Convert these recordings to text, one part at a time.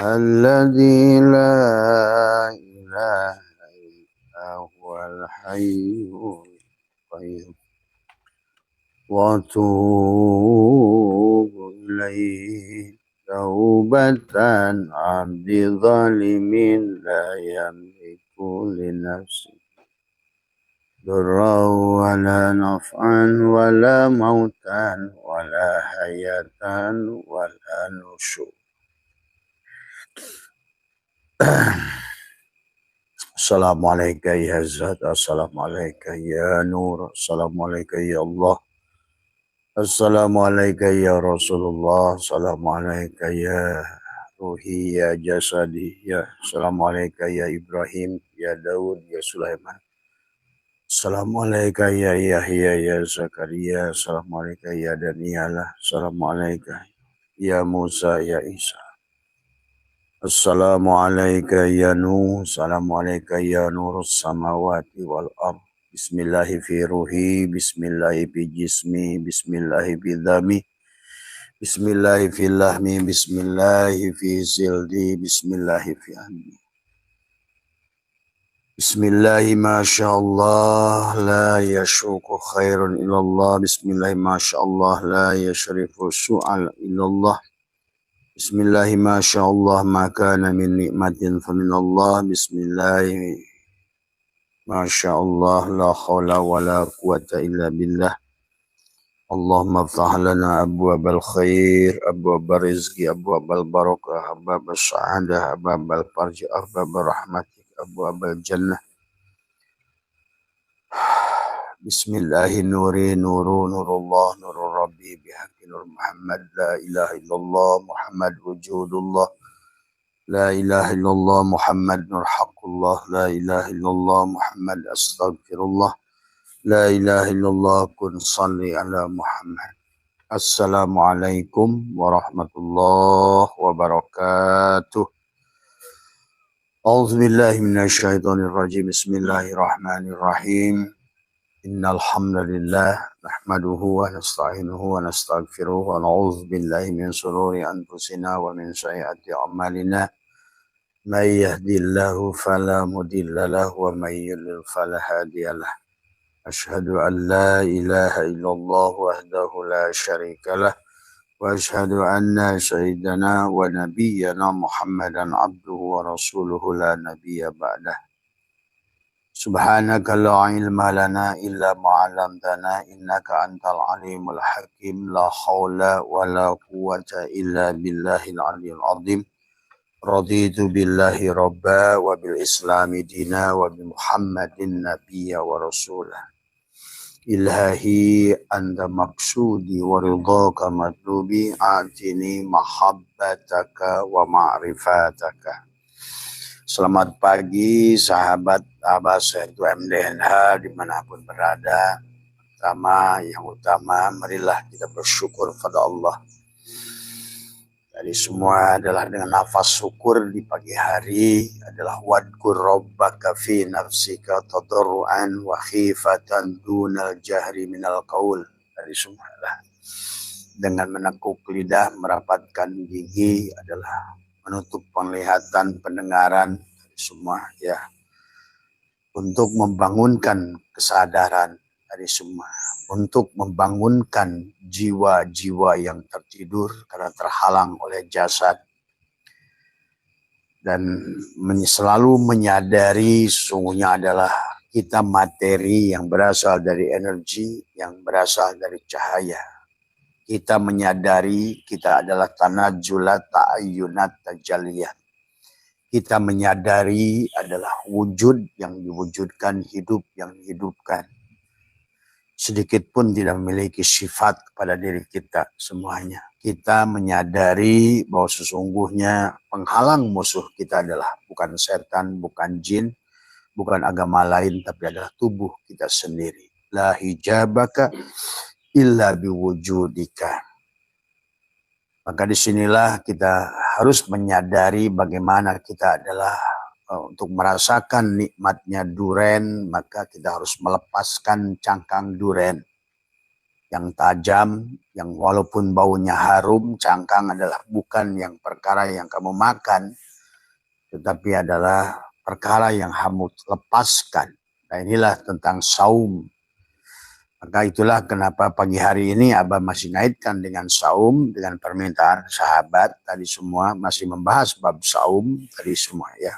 الذي لا إله إلا هو الحي القيوم وأتوب إليه توبة عبد ظالم لا يملك لنفسه ضرا ولا نفعا ولا موتا ولا حياة ولا نشور. Assalamualaikum ya Zat, Assalamualaikum ya Nur, Assalamualaikum ya Allah, Assalamualaikum ya Rasulullah, Assalamualaikum ya Ruhi ya Jasadi, ya Assalamualaikum ya Ibrahim, ya Daud, ya Sulaiman, Assalamualaikum ya Yahya ya Zakaria, Assalamualaikum ya Daniela, Assalamualaikum ya Musa ya Isa. Assalamualaikum ya Nuh, Assalamualaikum ya Nurus samawati wal ard. Bismillahi fi ruhi, Bismillahi fi jismi, Bismillahi fi dhami, Bismillahi fi lahmi, Bismillahi fi zildi, Bismillahi fi amni. Bismillahi masyaallah, la yashuku khairun illallah, Bismillahi masyaallah, la yashrifu su'al illallah. Bismillahi masyaallah makana min nikmatin faminallah. Bismillahi masyaallah la khawla wa la quwata illa billah. Allahumma ftah lana abwabal khair, abwabal rizki, abwabal barakah, abwabal sa'adah, abwabal farj, abwabal rahmatik, abwabal jannah. Bismillahi nuri nuru nurullah nurul rabbi bihaqqi nur Muhammad la ilaha illallah Muhammad wujudullah la ilaha illallah Muhammad nur haqqullah la ilaha illallah Muhammad astaghfirullah la ilaha illallah kun salli ala Muhammad. Assalamualaikum warahmatullahi wabarakatuh. A'udzubillahi minasyaitonir rajim. Bismillahirrahmanirrahim. Innal hamdalillah nahmaduhu wa nasta'inuhu wa nastaghfiruh wa na'udzu billahi min shururi anfusina wa min sayyiati a'malina. May yahdihillahu fala mudilla lahu wa may yudlil fala hadiyalah. Asyhadu an la ilaha illallah wahdahu la syarika lah wa asyhadu anna sayyidana wa nabiyyana Muhammadan abduhu wa rasuluhu la nabiyya ba'dah. Subhanaka la ilma lana illa ma 'allamtana innaka antal alimul hakim. La haula wa la quwwata illa billahil aliyyil azim. Raditu billahi rabba wa bil islami dina wa bi Muhammadin nabiyya wa rasulah. Ilahi anta maqsudi wa ridhaka matlubi atini mahabbataka wa ma'rifataka. Selamat pagi sahabat Abbas itu MDNH dimanapun berada. Yang utama marilah kita bersyukur pada Allah. Dari semua adalah dengan nafas syukur di pagi hari adalah wadkur rabbaka fi nafsika tadarruan wa khifatan dunal jahri minal qaul. Dari semua adalah dengan menekuk lidah, merapatkan gigi adalah menutup penglihatan, pendengaran, semua ya, untuk membangunkan kesadaran dari semua, untuk membangunkan jiwa-jiwa yang tertidur karena terhalang oleh jasad, dan selalu menyadari sesungguhnya adalah kita materi yang berasal dari energi, yang berasal dari cahaya. Kita menyadari kita adalah tanajulat, ta'ayyunat, tajaliyat. Kita menyadari adalah wujud yang diwujudkan, hidup yang dihidupkan. Sedikit pun tidak memiliki sifat kepada diri kita semuanya. Kita menyadari bahwa sesungguhnya penghalang musuh kita adalah bukan setan, bukan jin, bukan agama lain, tapi adalah tubuh kita sendiri. La hijabaka illa biwujudika. Maka disinilah kita harus menyadari bagaimana kita adalah untuk merasakan nikmatnya duren, maka kita harus melepaskan cangkang duren. yang tajam, yang walaupun baunya harum, cangkang adalah bukan yang perkara yang kamu makan, tetapi adalah perkara yang kamu lepaskan. Nah inilah tentang saum. Maka itulah kenapa pagi hari ini Abah masih ngaitkan dengan saum, dengan permintaan sahabat tadi semua masih membahas bab saum tadi semua ya.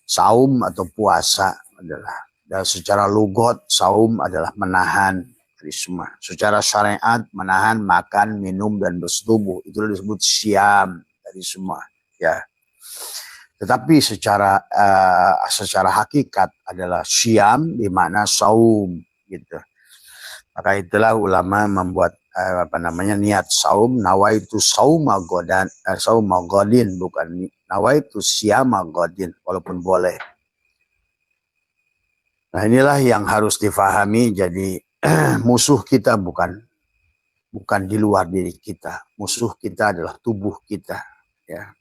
Saum atau puasa adalah, dan secara lugot saum adalah menahan tadi semua. Secara syariat menahan makan, minum dan bersetubuh, itu disebut siam tadi semua ya. Tetapi secara hakikat adalah siam di mana saum gitu. Maka itulah ulama membuat niat saum, nawaitu sauma godan, sauma godin, bukan nawaitu siyama godin, walaupun boleh. Nah inilah yang harus difahami. Jadi musuh kita bukan di luar diri kita, musuh kita adalah tubuh kita ya.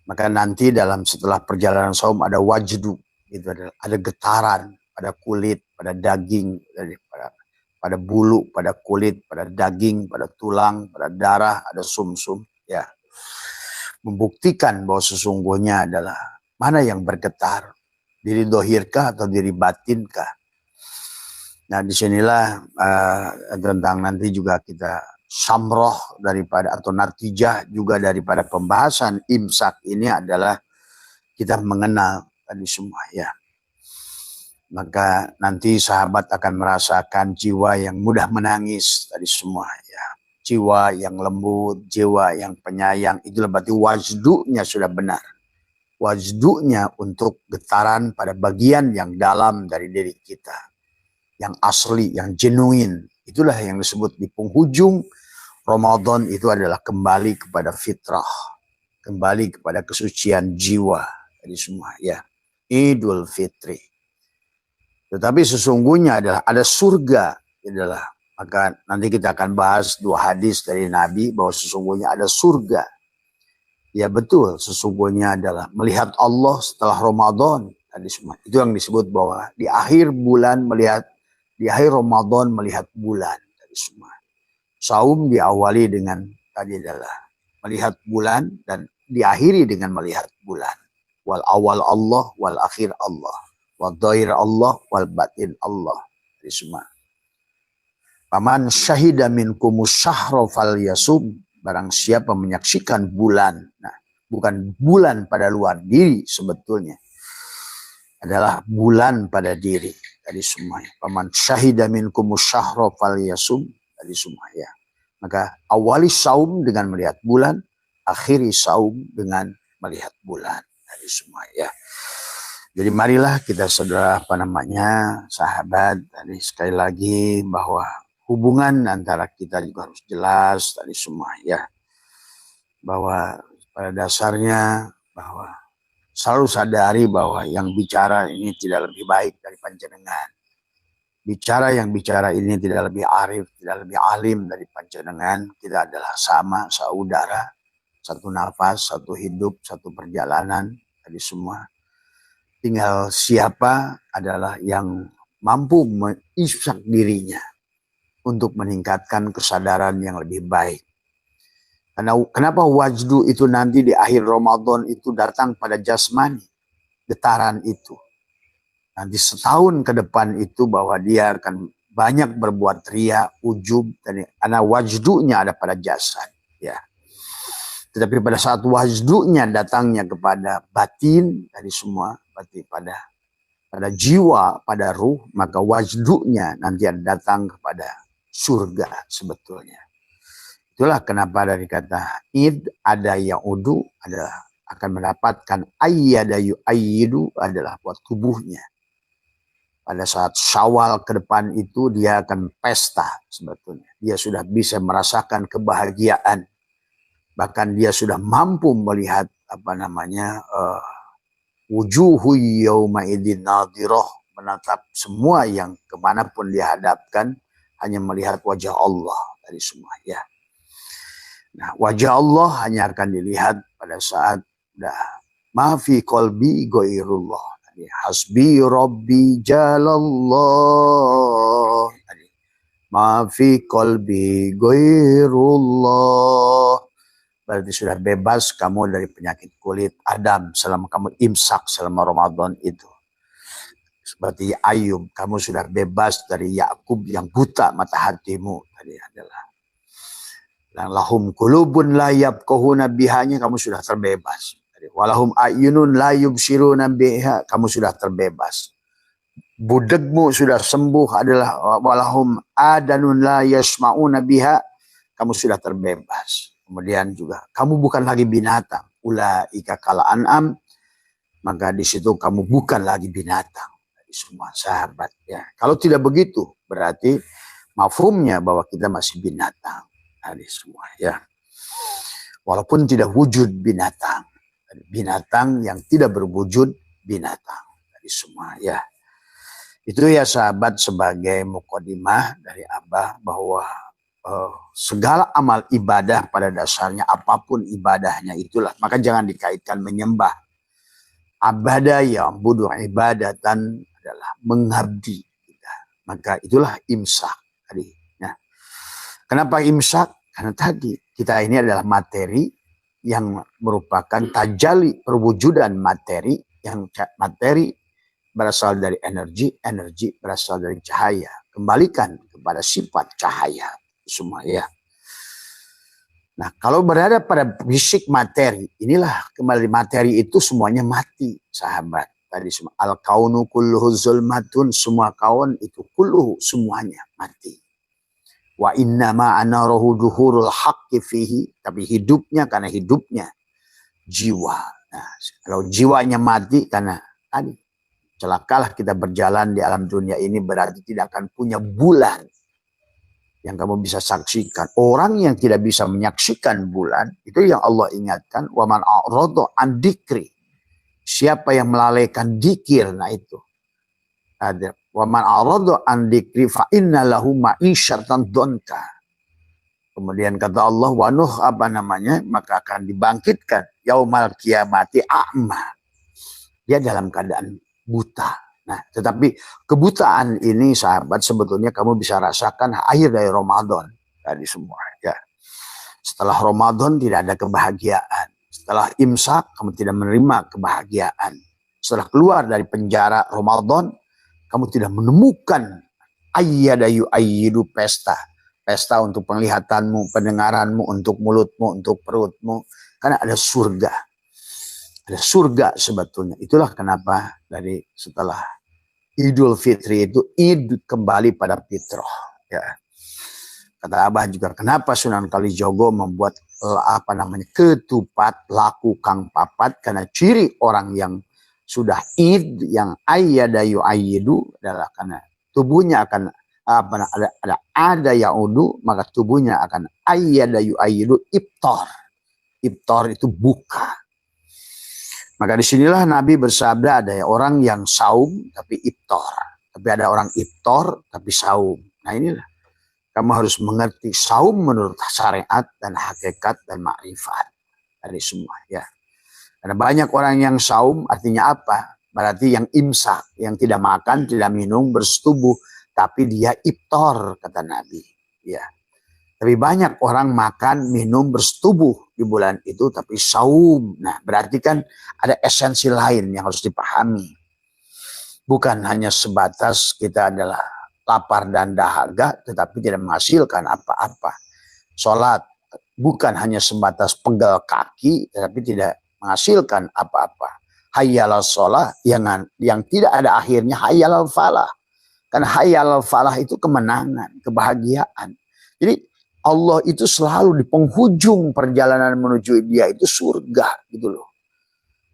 Maka nanti setelah perjalanan saum ada wajdu, itu ada getaran pada kulit, pada daging, pada bulu, pada kulit, pada daging, pada tulang, pada darah, ada sumsum ya. Membuktikan bahwa sesungguhnya adalah mana yang bergetar, diri dohirkah atau diri batinkah. Nah disinilah tentang nanti juga kita samroh daripada atau natijah juga daripada pembahasan imsak ini adalah kita mengenal tadi semua ya. Maka nanti sahabat akan merasakan jiwa yang mudah menangis tadi semua ya. Jiwa yang lembut, jiwa yang penyayang, itulah berarti wajdunya sudah benar. Wajdunya untuk getaran pada bagian yang dalam dari diri kita. Yang asli, yang genuine. Itulah yang disebut di penghujung Ramadan itu adalah kembali kepada fitrah. Kembali kepada kesucian jiwa tadi semua ya. Idul Fitri. Tetapi sesungguhnya adalah ada surga, adalah maka nanti kita akan bahas 2 hadis dari Nabi bahwa sesungguhnya ada surga. Ya betul, sesungguhnya adalah melihat Allah setelah Ramadan tadi semua. Itu yang disebut bahwa di akhir bulan melihat, di akhir Ramadan melihat bulan tadi semua. Saum diawali dengan tadi adalah melihat bulan dan diakhiri dengan melihat bulan. Wal awal Allah, wal akhir Allah. Wal dhair Allah, wal batin Allah. Jadi semua. Paman syahida minkumus syahra falyasum. Barang siapa menyaksikan bulan. Nah, bukan bulan pada luar diri sebetulnya. Adalah bulan pada diri. Tadi semuanya. Paman syahida minkumus syahra falyasum. Tadi semua ya. Maka awali saum dengan melihat bulan. Akhiri saum dengan melihat bulan. Tadi semua ya. Jadi marilah kita saudara sahabat tadi sekali lagi bahwa hubungan antara kita juga harus jelas tadi semua ya. Bahwa pada dasarnya bahwa selalu sadari bahwa yang bicara ini tidak lebih baik dari panjenengan. Yang bicara ini tidak lebih arif, tidak lebih alim dari panjenengan. Kita adalah sama, saudara, satu nafas, satu hidup, satu perjalanan tadi semua. Tinggal siapa adalah yang mampu mengimsak dirinya untuk meningkatkan kesadaran yang lebih baik. Karena kenapa wajdu itu nanti di akhir Ramadan itu datang pada jasmani, getaran itu. Nanti setahun ke depan itu bahwa dia akan banyak berbuat ria, ujub, dan karena wajdunya ada pada jasad. Ya. Tetapi pada saat wajdunya datangnya kepada batin, tadi semua, berarti pada jiwa, pada ruh, maka wajdunya nanti datang kepada surga sebetulnya. Itulah kenapa dari kata id ada yaudu adalah akan mendapatkan ayyada yu'ayyidu adalah buat tubuhnya. Pada saat Syawal ke depan itu dia akan pesta sebetulnya. Dia sudah bisa merasakan kebahagiaan. Bahkan dia sudah mampu melihat wujuhu yawma idin nadhirah, menatap semua yang kemanapun dihadapkan hanya melihat wajah Allah dari semua ya. Nah wajah Allah hanya akan dilihat pada saat ma fi qalbi ghairullah, hasbi rabbi jalallah. ma fi qalbi ghairullah. Berarti sudah bebas kamu dari penyakit kulit Adam selama kamu imsak selama Ramadan itu. Seperti Ayub, kamu sudah bebas dari Yakub yang buta mata hatimu. Tadi adalah lahum qulubun la yafqahuna bihanya, kamu sudah terbebas. Walahum ayunun la yubsiruna biha, kamu sudah terbebas. Budegmu sudah sembuh adalah walahum adanun la yasmauna biha, kamu sudah terbebas. Kemudian juga kamu bukan lagi binatang, ulaika kal an'am, maka di situ kamu bukan lagi binatang. Dari semua sahabat ya. Kalau tidak begitu berarti mafhumnya bahwa kita masih binatang. Dari semua ya. Walaupun tidak wujud binatang, binatang yang tidak berwujud binatang. Dari semua ya. Itu ya sahabat sebagai mukadimah dari Abah bahwa segala amal ibadah pada dasarnya apapun ibadahnya itulah, maka jangan dikaitkan menyembah. Abada yang budu ibadatan adalah mengabdi, maka itulah imsak tadi. Nah, kenapa imsak? Karena tadi kita ini adalah materi yang merupakan tajalli perwujudan materi, yang materi berasal dari energi, energi berasal dari cahaya. Kembalikan kepada sifat cahaya semua ya. Nah, kalau berada pada fisik materi, inilah kembali materi itu semuanya mati, sahabat. Tadi semua al-kaunu kulluhu zulmatun, semua kaun itu kulluhu semuanya mati. Wa innama anarahu duhurul haqqi fihi, tapi hidupnya karena hidupnya jiwa. Nah, kalau jiwanya mati karena tadi celakalah kita berjalan di alam dunia ini, berarti tidak akan punya bulan yang kamu bisa saksikan. Orang yang tidak bisa menyaksikan bulan, itu yang Allah ingatkan, wa man a'rada an dzikri. Siapa yang melalaikan dzikir, nah itu. Ada wa man a'rada an dzikri fa inna lahu ma'isyatan donka. Kemudian kata Allah, wa nuh maka akan dibangkitkan yaumal kiamati a'ma. Dia dalam keadaan buta. Nah, tetapi kebutaan ini sahabat sebetulnya kamu bisa rasakan akhir dari Ramadan tadi semua ya. Setelah Ramadan tidak ada kebahagiaan. Setelah imsak kamu tidak menerima kebahagiaan. Setelah keluar dari penjara Ramadan kamu tidak menemukan ayyadayu ayyidu pesta. Pesta untuk penglihatanmu, pendengaranmu, untuk mulutmu, untuk perutmu. Karena ada surga. Ada surga sebetulnya. Itulah kenapa dari setelah Idul Fitri itu Id kembali pada fitrah. Ya. Kata Abah juga kenapa Sunan Kalijogo membuat ketupat laku kang papat, karena ciri orang yang sudah Id yang ayyadayu ayyidu adalah karena tubuhnya akan ada yaudu, maka tubuhnya akan ayyadayu ayyidu iftar. Iftar itu buka. Maka disinilah Nabi bersabda ada orang yang saum tapi iftar. Tapi ada orang iftar tapi saum. Nah inilah. Kamu harus mengerti saum menurut syariat dan hakikat dan makrifat. Dari semua ya. Karena banyak orang yang saum artinya apa? Berarti yang imsak. Yang tidak makan, tidak minum, bersetubuh. Tapi dia iftar kata Nabi. Ya. Tapi banyak orang makan, minum, bersetubuh di bulan itu, tapi saum. Nah, berarti kan ada esensi lain yang harus dipahami. Bukan hanya sebatas kita adalah lapar dan dahaga, tetapi tidak menghasilkan apa-apa. Sholat bukan hanya sebatas pegel kaki, tetapi tidak menghasilkan apa-apa. Hayyalal sholah yang tidak ada akhirnya hayyalal falah. Karena hayyalal falah itu kemenangan, kebahagiaan. Jadi Allah itu selalu di penghujung perjalanan menuju dia itu surga gitu loh.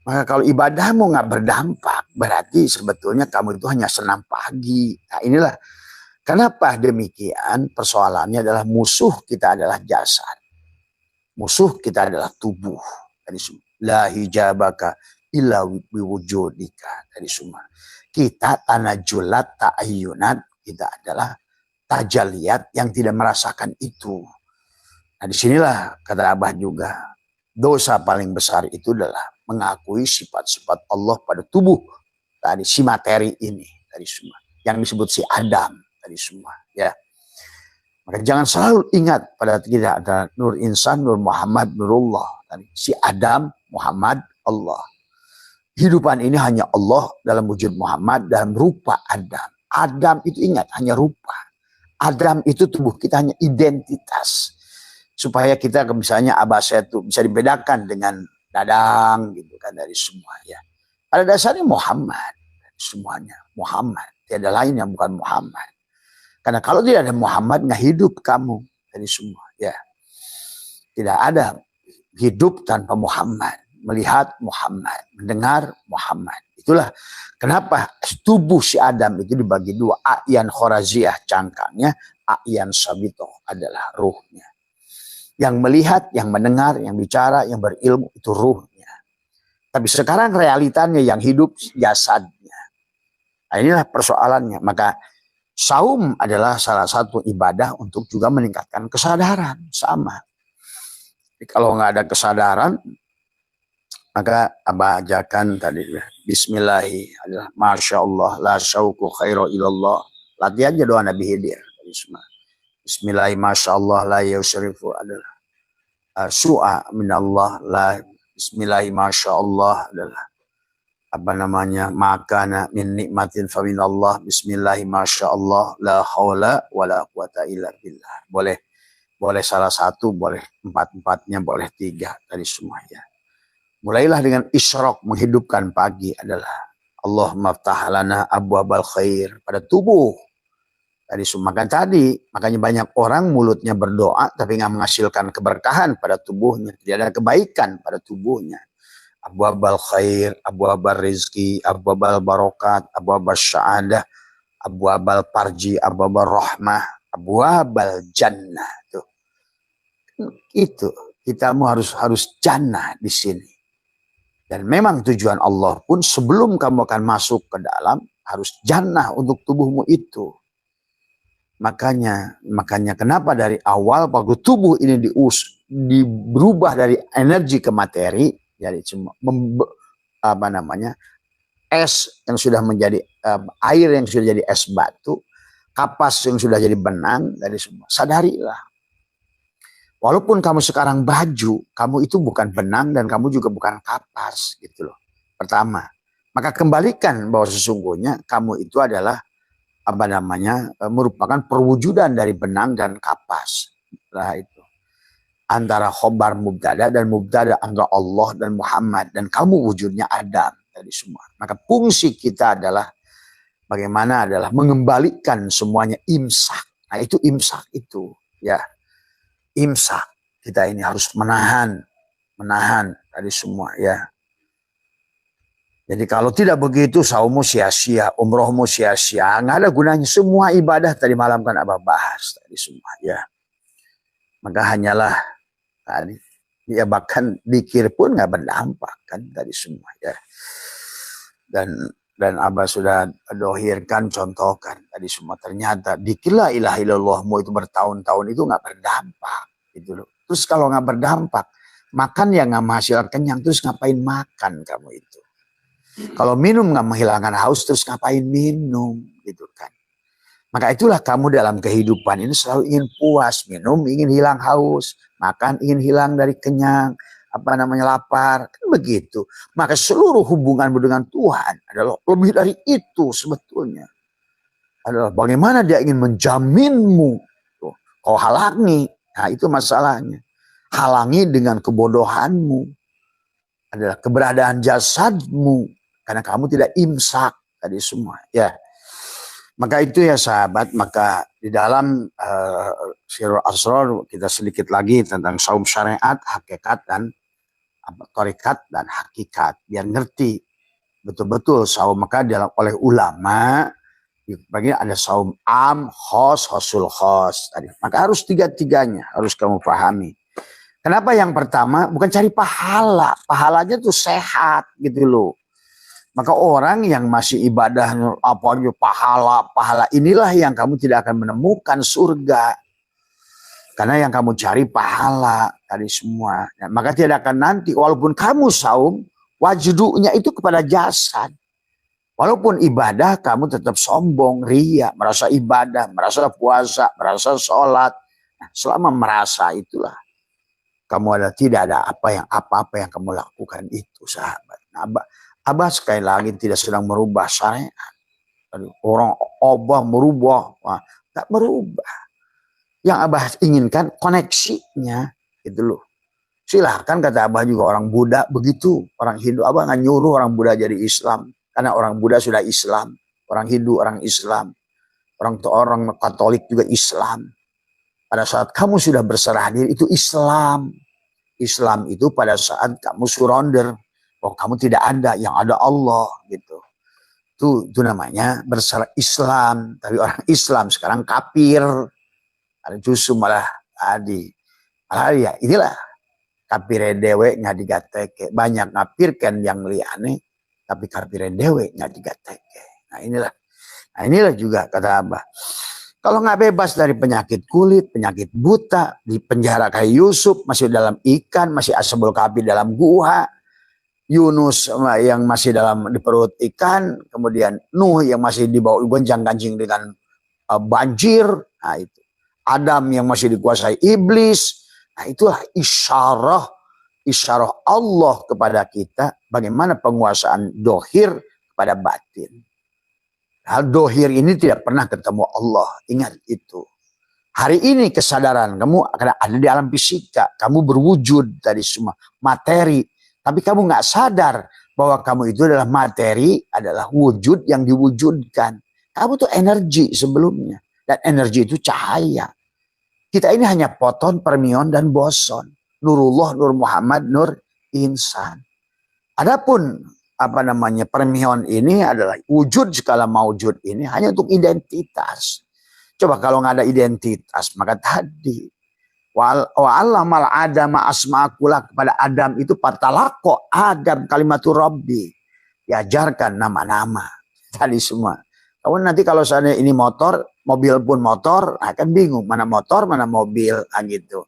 Maka kalau ibadahmu nggak berdampak, berarti sebetulnya kamu itu hanya senam pagi. Nah inilah kenapa demikian, persoalannya adalah musuh kita adalah jasad. Musuh kita adalah tubuh. La hijabaka illa biwujudika. Dari semua. Kita tanajulat ta'ayyunat, kita adalah tajaliat yang tidak merasakan itu. Nah disinilah kata Abah juga, dosa paling besar itu adalah mengakui sifat-sifat Allah pada tubuh tadi si materi ini tadi semua, yang disebut si Adam tadi semua ya. Maka jangan selalu ingat pada kita ada Nur Insan, Nur Muhammad, Nurullah. Si Adam, Muhammad, Allah. Kehidupan ini hanya Allah dalam wujud Muhammad, dalam rupa Adam. Adam itu ingat hanya rupa. Adam itu tubuh kita hanya identitas. Supaya kita misalnya Abasa itu bisa dibedakan dengan Dadang gitu kan dari semua ya. Pada dasarnya Muhammad. Semuanya Muhammad. Tiada lain yang bukan Muhammad. Karena kalau tidak ada Muhammad nggak hidup kamu dari semua ya. Tidak ada hidup tanpa Muhammad. Melihat Muhammad, mendengar Muhammad. Itulah kenapa tubuh si Adam itu dibagi dua. A'yan khoraziah cangkangnya, A'yan sabitoh adalah ruhnya. Yang melihat, yang mendengar, yang bicara, yang berilmu itu ruhnya. Tapi sekarang realitanya yang hidup jasadnya. Nah, inilah persoalannya. Maka saum adalah salah satu ibadah untuk juga meningkatkan kesadaran. Sama. Jadi kalau nggak ada kesadaran, maka Abah ajakan tadi Bismillahi adalah Masya Allah la syauku khairu ilallah. Latih aja doa Nabi Khidir. Bismillahi Masya Allah la yusrifu adalah su'a minallah la. Bismillahi Masya Allah adalah apa namanya makana min nikmatin fa minallah. Bismillahi Masya Allah la haula wala quwata illa billah. Boleh salah satu, boleh empat-empatnya, boleh tiga tadi semuanya. Mulailah dengan isyraq menghidupkan pagi adalah Allahumma ftah lana abwabal khair pada tubuh. Tadi sumakan tadi, makanya banyak orang mulutnya berdoa tapi nggak menghasilkan keberkahan pada tubuhnya, tidak ada kebaikan pada tubuhnya. Abwabal khair, abwabal rizki, abwabal barokat, abwabal syaadah, abwabal parji, abwabal rahmah, abwabal jannah. Tuh. Itu kita harus jannah di sini. Dan memang tujuan Allah pun sebelum kamu akan masuk ke dalam harus jannah untuk tubuhmu itu. Makanya kenapa dari awal waktu tubuh ini berubah dari energi ke materi, jadi es yang sudah menjadi air yang sudah jadi es batu, kapas yang sudah jadi benang dari semua. Sadarilah. Walaupun kamu sekarang baju, kamu itu bukan benang dan kamu juga bukan kapas gitu loh. Pertama, maka kembalikan bahwa sesungguhnya kamu itu adalah merupakan perwujudan dari benang dan kapas. Nah itu. Antara khobar mubtada dan mubtada antara Allah dan Muhammad dan kamu wujudnya Adam dari semua. Maka fungsi kita adalah bagaimana adalah mengembalikan semuanya imsak. Nah itu imsak itu ya. Imsak kita ini harus menahan dari semua ya. Jadi kalau tidak begitu saummu sia-sia, umrohmu sia-sia, nggak ada gunanya. Semua ibadah tadi malam kan Abah bahas tadi semua ya. Maka hanyalah tadi ya bahkan dikir pun nggak berdampak kan tadi semua ya. Dan Abah sudah dohirkan, contohkan tadi semua. Ternyata dikirlah ilaha illallahmu itu bertahun-tahun itu nggak berdampak gitu loh. Terus kalau nggak berdampak, makan yang nggak menghasilkan kenyang, terus ngapain makan kamu itu? Kalau minum nggak menghilangkan haus, terus ngapain minum gitu kan? Maka itulah kamu dalam kehidupan ini selalu ingin puas, minum ingin hilang haus, makan ingin hilang dari kenyang, lapar, kan begitu. Maka seluruh hubunganmu dengan Tuhan adalah lebih dari itu sebetulnya. Adalah bagaimana dia ingin menjaminmu. Tuh, kau halangi, nah itu masalahnya. Halangi dengan kebodohanmu. Adalah keberadaan jasadmu. Karena kamu tidak imsak tadi semua. Ya. Maka itu ya sahabat, maka di dalam Sirul Asrar kita sedikit lagi tentang saum syariat, hakikat dan tarikat dan hakikat. Biar ngerti betul-betul saum. Maka oleh ulama bagi ada saum am, khos, khosul khos. Maka harus tiga-tiganya harus kamu pahami. Kenapa yang pertama bukan cari pahala. Pahalanya tuh sehat gitu loh. Maka orang yang masih ibadah pahala inilah yang kamu tidak akan menemukan surga. Karena yang kamu cari pahala tadi semua. Ya, maka tidak akan nanti walaupun kamu saum, wajdunya itu kepada jasad. Walaupun ibadah kamu tetap sombong, ria, merasa ibadah, merasa puasa, merasa sholat. Nah, selama merasa itulah tidak ada apa-apa yang kamu lakukan itu, sahabat. Nah, Abah sekali lagi tidak sedang merubah syariat. Orang Abah merubah, tak merubah. Yang Abah inginkan koneksinya, gitu loh. Silahkan kata Abah juga orang Buddha begitu, orang Hindu. Abah nggak nyuruh orang Buddha jadi Islam, karena orang Buddha sudah Islam, orang Hindu orang Islam, orang Katolik juga Islam. Pada saat kamu sudah berserah diri itu Islam. Islam itu pada saat kamu surrender, kamu tidak ada, yang ada Allah gitu. Itu namanya berserah Islam. Tapi orang Islam sekarang kafir, ada justru malah ya inilah kafir dewe nggak digateke. Banyak ngapirkan yang liane, tapi kafir dewe nggak digateke. Nah inilah juga kata Abah. Kalau nggak bebas dari penyakit kulit, penyakit buta, di penjara kayak Yusuf, masih dalam ikan, masih Ashabul Kahfi dalam gua, Yunus yang masih di perut ikan, kemudian Nuh yang masih dibawa gonjang-ganjing dengan banjir, nah itu. Adam yang masih dikuasai iblis, nah itulah isyarah Allah kepada kita, bagaimana penguasaan dohir kepada batin. Hal dohir ini tidak pernah ketemu Allah. Ingat itu. Hari ini kesadaran kamu akan ada di alam fisika. Kamu berwujud dari semua materi. Tapi kamu nggak sadar bahwa kamu itu adalah materi, adalah wujud yang diwujudkan. Kamu tuh energi sebelumnya. Dan energi itu cahaya. Kita ini hanya foton, fermion, dan boson. Nurullah, Nur Muhammad, Nur Insan. Adapun permion ini adalah wujud segala maujud ini hanya untuk identitas. Coba kalau nggak ada identitas, maka tadi wa'allamal adama asma'akullah, kepada Adam itu patalako Adam kalimatu Rabbi, diajarkan nama-nama tadi semua. Kamu nanti kalau seandainya ini motor, mobil pun motor, akan bingung mana motor, mana mobil, gitu.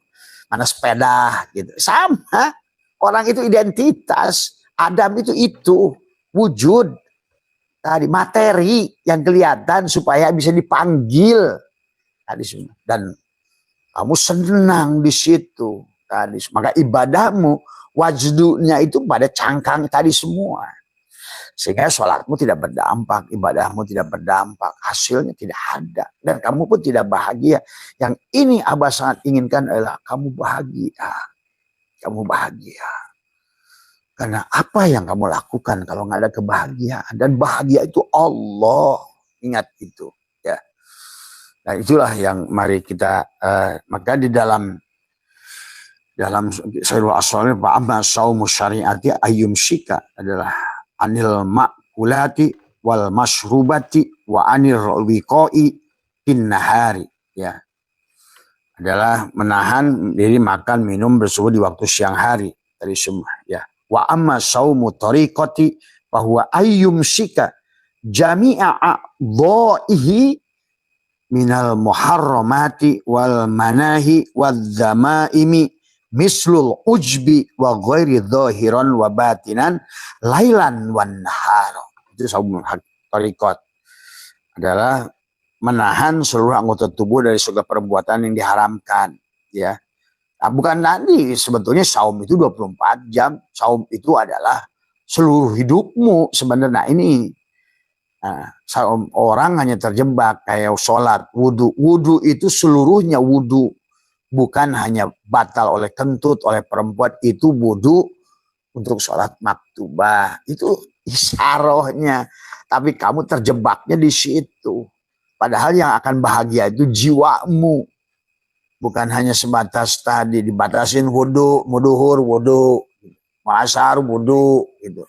Mana sepeda, gitu. Sama, orang itu identitas. Adam itu wujud tadi, materi yang kelihatan supaya bisa dipanggil tadi semua. Dan kamu senang di situ tadi. Maka ibadahmu wajdunya itu pada cangkang tadi semua. Sehingga sholatmu tidak berdampak, ibadahmu tidak berdampak, hasilnya tidak ada. Dan kamu pun tidak bahagia. Yang ini Abah sangat inginkan adalah kamu bahagia. Kamu bahagia. Karena apa yang kamu lakukan kalau nggak ada kebahagiaan. Dan bahagia itu Allah. Ingat itu. Ya. Nah itulah yang mari kita. Maka di dalam Sayyidul Aswal, Fa'amma saumu syari'ati ayyum syika, adalah anil ma'kulati wal mashrubati wa anil wiqoi bin nahari. Ya. Adalah menahan diri makan minum bersubuh di waktu siang hari. Dari semua. Ya. Wa amma saumu tariqati bahwa ayyum syika jami'a a'dha'ihi minal muharramati wal manahi wal dhamaimi mislul ujbi wa ghairi dhahiran wa batinan lailan wan nahar. Itu saum tariqat adalah menahan seluruh anggota tubuh dari segala perbuatan yang diharamkan, ya. Nah, bukan nanti sebetulnya saum itu 24 jam. Saum itu adalah seluruh hidupmu sebenarnya. Ini saum orang hanya terjebak kayak sholat, wudhu. Wudhu itu seluruhnya wudhu. Bukan hanya batal oleh kentut, oleh perempuan. Itu wudhu untuk sholat maktubah. Itu isyarohnya. Tapi kamu terjebaknya di situ. Padahal yang akan bahagia itu jiwamu. Bukan hanya sebatas tadi dibatasin wudhu, muduhur, wudhu, asar, wudhu, gitu.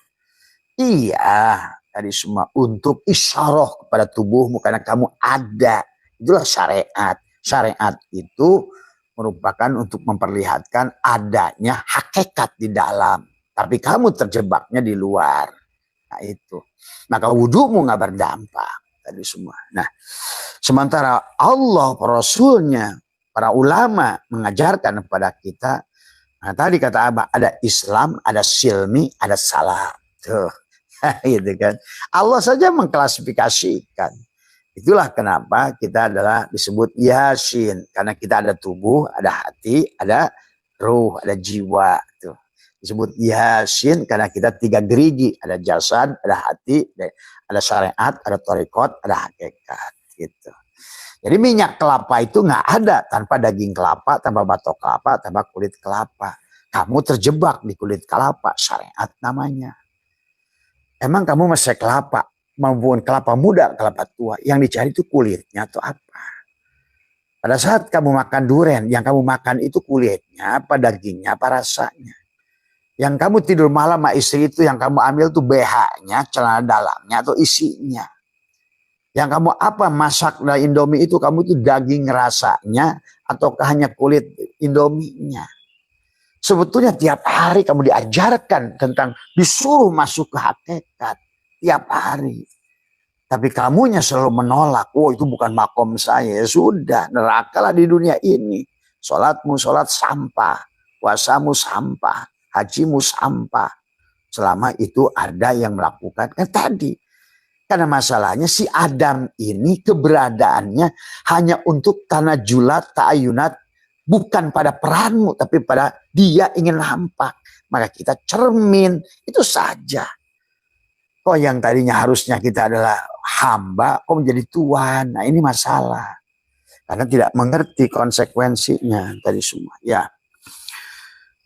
Iya, tadi semua untuk isyarah kepada tubuhmu karena kamu ada. Itulah syariat. Syariat itu merupakan untuk memperlihatkan adanya hakikat di dalam. Tapi kamu terjebaknya di luar. Nah itu. Maka wudhumu nggak berdampak. Tadi semua. Nah, sementara Allah, Rasulnya, para ulama mengajarkan kepada kita. Nah, tadi kata Abah, ada Islam, ada silmi, ada salah. Tuh. Gitu kan. Allah saja mengklasifikasikan. Itulah kenapa kita adalah disebut Yasin. Karena kita ada tubuh, ada hati, ada ruh, ada jiwa. Tuh. Disebut Yasin karena kita tiga gerigi. Ada jasad, ada hati, ada syariat, ada thariqat, ada hakikat. Gitu. Jadi minyak kelapa itu nggak ada tanpa daging kelapa, tanpa batok kelapa, tanpa kulit kelapa. Kamu terjebak di kulit kelapa, syariat namanya. Emang kamu mesek kelapa, maupun kelapa muda, kelapa tua, yang dicari itu kulitnya atau apa? Pada saat kamu makan durian, yang kamu makan itu kulitnya, apa dagingnya, apa rasanya? Yang kamu tidur malam sama istri itu, yang kamu ambil tuh BH-nya, celana dalamnya, atau isinya. Yang kamu apa masak dari Indomie itu, kamu itu daging rasanya, ataukah hanya kulit Indominya? Sebetulnya tiap hari kamu diajarkan tentang disuruh masuk ke hakikat. Tiap hari. Tapi kamunya selalu menolak. Oh itu bukan makom saya. Ya sudah, nerakalah di dunia ini. Sholatmu sholat sampah. Puasamu sampah. Hajimu sampah. Selama itu ada yang melakukan. Tadi. Karena masalahnya si Adam ini keberadaannya hanya untuk tanajulat, ta'ayunat. Bukan pada peranmu, tapi pada dia ingin nampak. Maka kita cermin, itu saja. Kok yang tadinya harusnya kita adalah hamba, kok menjadi tuan. Nah ini masalah. Karena tidak mengerti konsekuensinya tadi semua. Ya.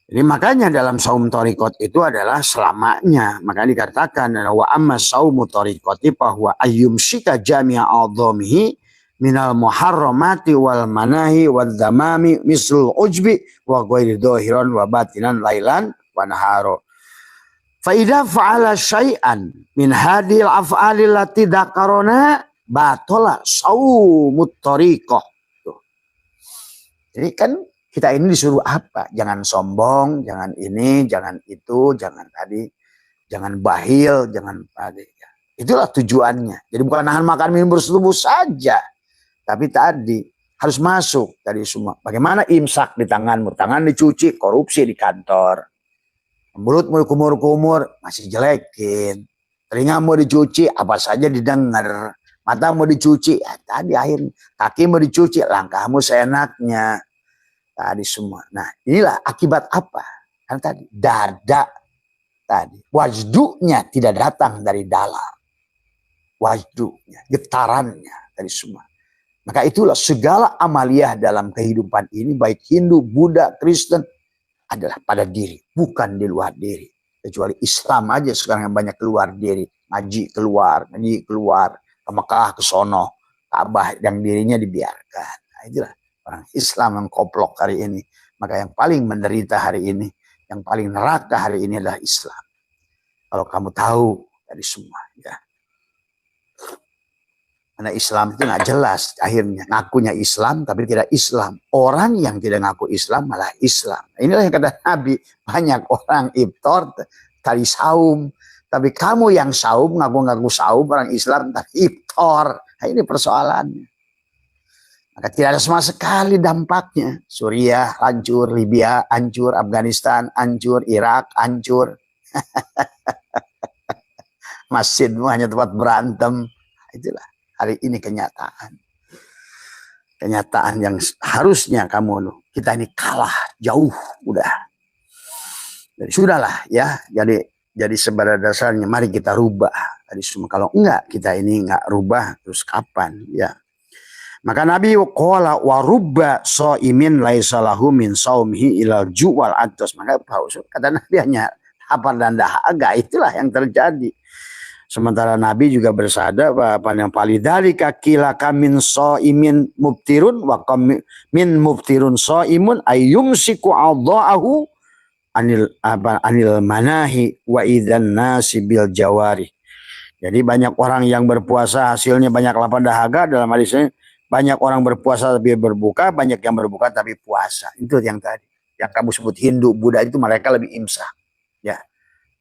Jadi makanya dalam saum thariqat itu adalah selamanya. Makanya dikatakan, wa amma saumu thariqati bahwa ayyumsika jami'a a'dhamihi minal muharramati wal manahi wal zamami mislul ujbi wa ghairi dhahiran wa batinan lailan wa naharo. Fa idza fa'ala syai'an min hadhil af'ali allati dzakarna batala shaumut thariqah. Jadi kan kita ini disuruh apa? Jangan sombong, jangan ini, jangan itu, jangan tadi, jangan bahil, jangan tadi. Itulah tujuannya. Jadi bukan nahan makan minum bersetubuh saja. Tapi tadi harus masuk tadi semua. Bagaimana imsak di tanganmu? Tangan dicuci, korupsi di kantor. Mulutmu kumur-kumur, masih jelekin. Telingamu dicuci, apa saja didengar. Matamu dicuci, ya tadi akhirnya. Kakimu dicuci, langkahmu seenaknya. Tadi semua. Nah inilah akibat apa? Karena tadi dada tadi. Wajdunya tidak datang dari dalam. Wajdunya, getarannya tadi semua. Maka itulah segala amaliyah dalam kehidupan ini, baik Hindu, Buddha, Kristen, adalah pada diri, bukan di luar diri. Kecuali Islam aja sekarang yang banyak keluar diri. Ngaji keluar, ke Mekah, ke sono, Ka'bah yang dirinya dibiarkan. Nah, itulah orang Islam yang koplok hari ini. Maka yang paling menderita hari ini, yang paling neraka hari ini adalah Islam. Kalau kamu tahu dari semua, ya. Karena Islam itu nggak jelas akhirnya. Ngakunya Islam tapi tidak Islam. Orang yang tidak ngaku Islam malah Islam. Inilah yang kata Nabi. Banyak orang iftar tadi saum. Tapi kamu yang saum ngaku-ngaku saum. Orang Islam tapi iftar. Nah, ini persoalannya. Maka tidak ada sama sekali dampaknya. Suriah hancur, Libya hancur, Afghanistan hancur, Irak hancur. Masjidmu hanya tempat berantem. Itulah. Hari ini kenyataan yang harusnya kita ini kalah jauh udah. Jadi sudahlah ya. Jadi sebenarnya dasarnya mari kita rubah tadi semua. Kalau enggak kita ini enggak rubah terus kapan ya. Maka Nabi qala wa rubba shaimin laisa lahu min saumihi ilal ju'al atas. Maka kata Nabi hanya lapar dan dahaga, itulah yang terjadi. Sementara Nabi juga bersabda apa yang palidari kakila kamin shaimin mubtirun wa min mubtirun shaimun ayyumsiku adha'ahu anil manahi wa idzan nasi bil jawari. Jadi banyak orang yang berpuasa hasilnya banyak lapar dahaga. Dalam hadis ini banyak orang berpuasa tapi berbuka, banyak yang berbuka tapi puasa. Itu yang tadi yang kamu sebut Hindu, Buddha itu mereka lebih imsak. Ya.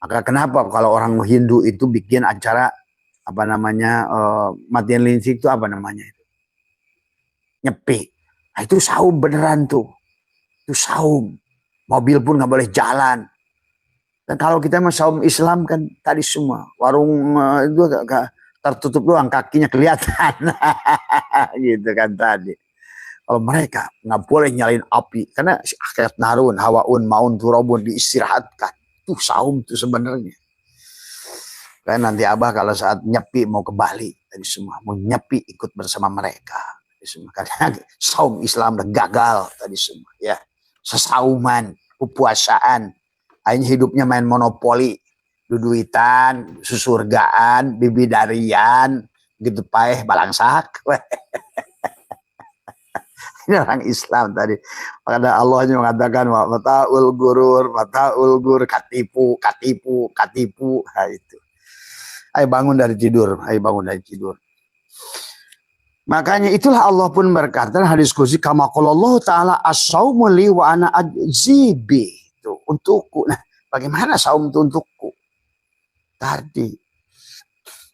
Maka kenapa kalau orang Hindu itu bikin acara apa namanya matian lincik itu apa namanya itu? Nyepi. Nah, itu saum beneran tuh. Itu saum. Mobil pun nggak boleh jalan. Dan kalau kita mah saum Islam kan tadi semua warung itu agak tertutup doang, kakinya kelihatan. Gitu kan tadi. Kalau mereka nggak boleh nyalain api karena akhirat narun, hawaun, maun, turabun diistirahatkan. Tuh saum tuh sebenarnya. Kan nanti Abah kalau saat nyepi mau ke Bali tadi semua mau nyepi ikut bersama mereka. Tadi semua karena saum Islam udah gagal tadi semua ya. Sesauman, kepuasaan, akhirnya hidupnya main monopoli, duduitan, susurgaan, bibidarian, gitu paeh balangsak. Ini orang Islam tadi. Maka Allah mengatakan mataul gurur, katipu, katipu, katipu. Nah, itu. Ayo bangun dari tidur, ayo bangun dari tidur. Makanya itulah Allah pun berkata hadis qudsi kama qala Allah taala as-saumu li wa ana ajzibi. Itu untukku. Nah, bagaimana saum itu untukku? Tadi.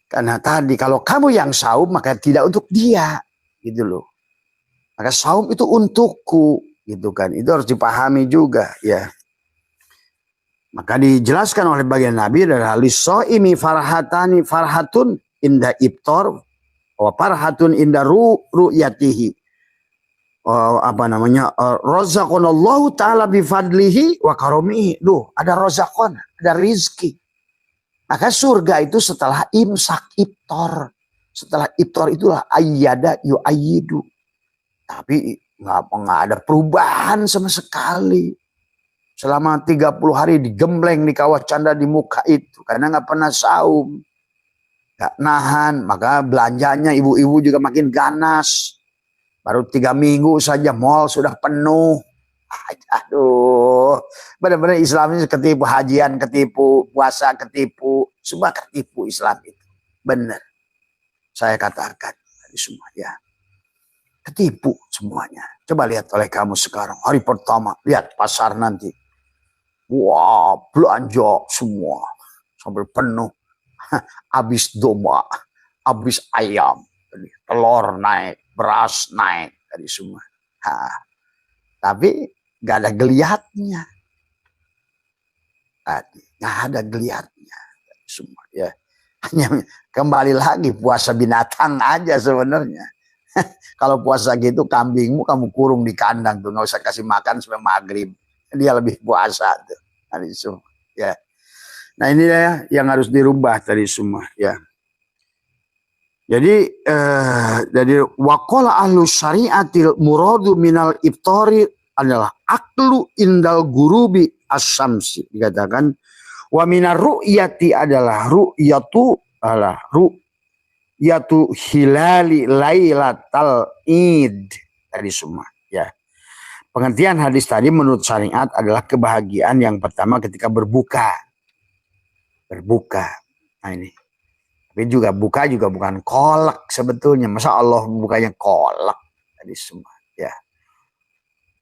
Karena tadi kalau kamu yang saum maka tidak untuk dia, gitu loh. Maka saum itu untukku, gitu kan. Itu harus dipahami juga, ya. Maka dijelaskan oleh bagian Nabi adalah lisoimi farhatun inda iftar wa farhatun inda ru'yatihi. Apa namanya? Razaqanallahu taala bifadlihi wa karomihi. Duh, ada razaqon, ada rizki. Maka surga itu setelah imsak iftar. Setelah iftar itulah ayyada yu'ayyidu. Tapi nggak ada perubahan sama sekali. Selama 30 hari digembleng di kawah canda di muka itu. Karena nggak pernah saum. Nggak nahan. Maka belanjanya ibu-ibu juga makin ganas. Baru 3 minggu saja mall sudah penuh. Aduh. Benar-benar Islam ini ketipu. Hajian ketipu. Puasa ketipu. Semua ketipu Islam itu. Benar. Saya katakan. Semua ya. Ketipu semuanya. Coba lihat oleh kamu sekarang. Hari pertama. Lihat pasar nanti. Wah, belanja semua. Sampai penuh. Habis domba. Habis ayam. Telur naik. Beras naik. Tadi semua. Tapi gak ada geliatnya. Tadi. Gak ada geliatnya. Semua ya. Hanya kembali lagi puasa binatang aja sebenarnya. Kalau puasa gitu kambingmu kamu kurung di kandang tuh, nggak usah kasih makan sampai maghrib, dia lebih puasa tuh. Ya. Nah ini ya yang harus dirubah tadi semua ya. Jadi waqala ahlu syariatil muradu minal iftari adalah aklu indal gurubi asyamsi, dikatakan wa minar ru'yati adalah ru'yatu yaitu hilali lailatal id tadi semua ya. Pengertian hadis tadi menurut syariat adalah kebahagiaan yang pertama ketika berbuka. Nah ini. Tapi juga buka juga bukan kolak sebetulnya. Masa Allah bukanya kolak tadi semua ya.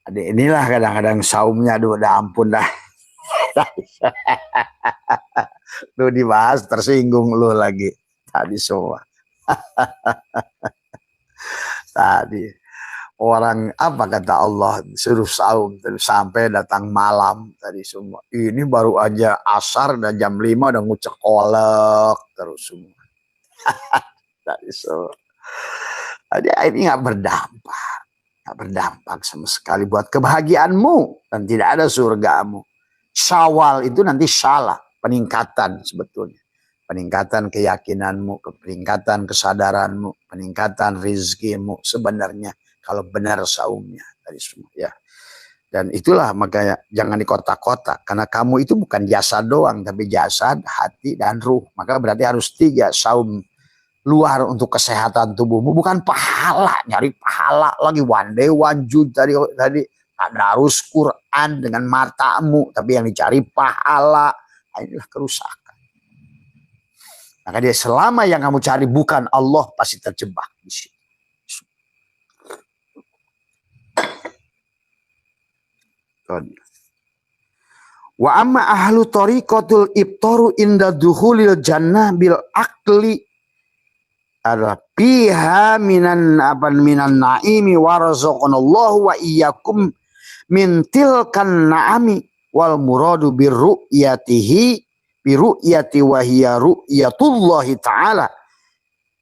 Adik inilah kadang-kadang saumnya aduh udah ampun dah. Lu dibahas tersinggung lu lagi tadi semua. Tadi orang apa kata Allah suruh saum sampai datang malam tadi semua. Ini baru aja asar dan jam 5 udah ngucek kolek terus semua. Tadi semua. Jadi ini nggak berdampak sama sekali buat kebahagiaanmu dan tidak ada surgamu. Syawal itu nanti salah peningkatan sebetulnya. Peningkatan keyakinanmu, peningkatan kesadaranmu, peningkatan rizkimu sebenarnya kalau benar saumnya tadi semua ya. Dan itulah makanya jangan di kotak-kotak karena kamu itu bukan jasad doang tapi jasad, hati dan ruh. Maka berarti harus 3 saum luar untuk kesehatan tubuhmu, bukan pahala, nyari pahala lagi one day one June tadi tadarus Quran dengan matamu tapi yang dicari pahala. Nah, inilah kerusakan. Maka dia selama yang kamu cari bukan Allah pasti terjebak di situ. Wa amma ahlu tariqatul ibtaru inda dukhulil jannah bil akli adalah piha minan naimi wa razaqanallahu wa iyyakum min tilkan na'ami wal muradu birru'yatihi biru'yati wa hiya ru'yatullahi ta'ala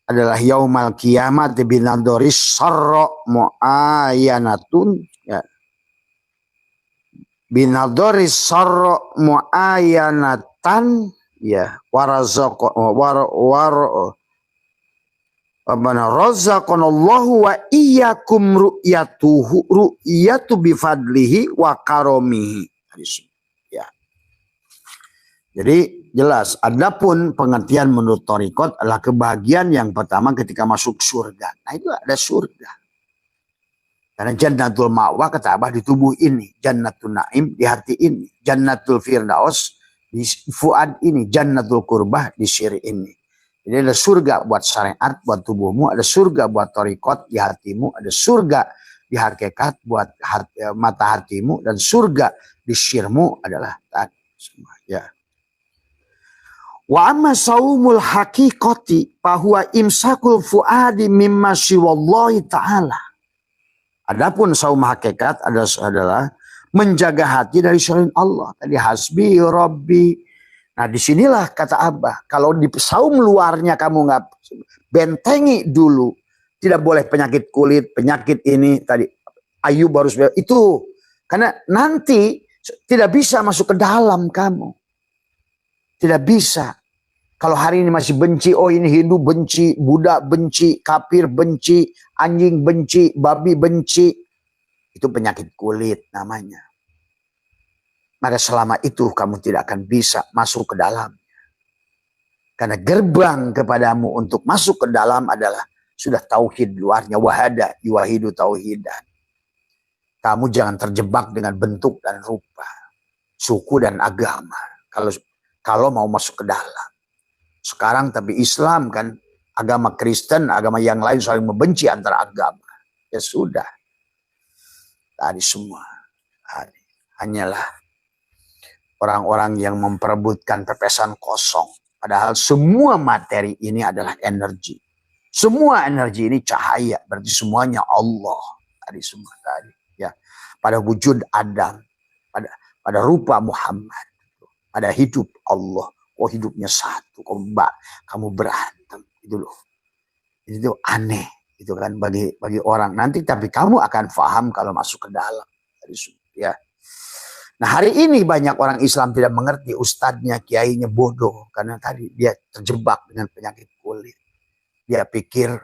adalah yaumal kiamat binadoris sarra mu'ayanatun ya. Binadoris sarra mu'ayanatan ya razaqanallahu wa iyyakum ru'yatu bifadlihi wa karomihi. Ya. Jadi jelas, adapun pengertian menurut thariqat adalah kebahagiaan yang pertama ketika masuk surga. Nah itu ada surga. Karena jannatul ma'wa kata Abah di tubuh ini, jannatul na'im di hati ini, jannatul firdaus di fuad ini, jannatul kurbah di syir ini. Jadi ada surga buat syariat, buat tubuhmu, ada surga buat thariqat di hatimu, ada surga di hakikat buat mata hatimu, dan surga di syirmu adalah tadi semua. Ya. Wa amma saumul haqiqati fahuwa imsakul fuadi mimma siwallahi ta'ala. Adapun saum hakikat adalah menjaga hati dari selain Allah. Tadi hasbi rabbi. Nah disinilah kata Abah, kalau di saum luarnya kamu nggak bentengi dulu, tidak boleh penyakit kulit, penyakit ini tadi Ayub harus itu, karena nanti tidak bisa masuk ke dalam kamu, tidak bisa. Kalau hari ini masih benci, oh ini Hindu benci, Buddha benci, kafir benci, anjing benci, babi benci, itu penyakit kulit namanya. Maka selama itu kamu tidak akan bisa masuk ke dalam. Karena gerbang kepadamu untuk masuk ke dalam adalah sudah tauhid luarnya, wahada yuwahidu tauhidan. Kamu jangan terjebak dengan bentuk dan rupa, suku dan agama. Kalau mau masuk ke dalam. Sekarang tapi Islam kan, agama Kristen, agama yang lain saling membenci antara agama. Ya sudah. Tadi semua. Hanyalah orang-orang yang memperebutkan pepesan kosong. Padahal semua materi ini adalah energi. Semua energi ini cahaya. Berarti semuanya Allah. Tadi semua tadi. Ya. Pada wujud Adam. Pada rupa Muhammad. Pada hidup Allah. Oh hidupnya satu. Kamu berantem. Itu loh. Itu aneh. Itu kan bagi orang. Nanti tapi kamu akan paham kalau masuk ke dalam. Tadi semua. Ya. Nah hari ini banyak orang Islam tidak mengerti, ustadznya, kiainya bodoh. Karena tadi dia terjebak dengan penyakit kulit. Dia pikir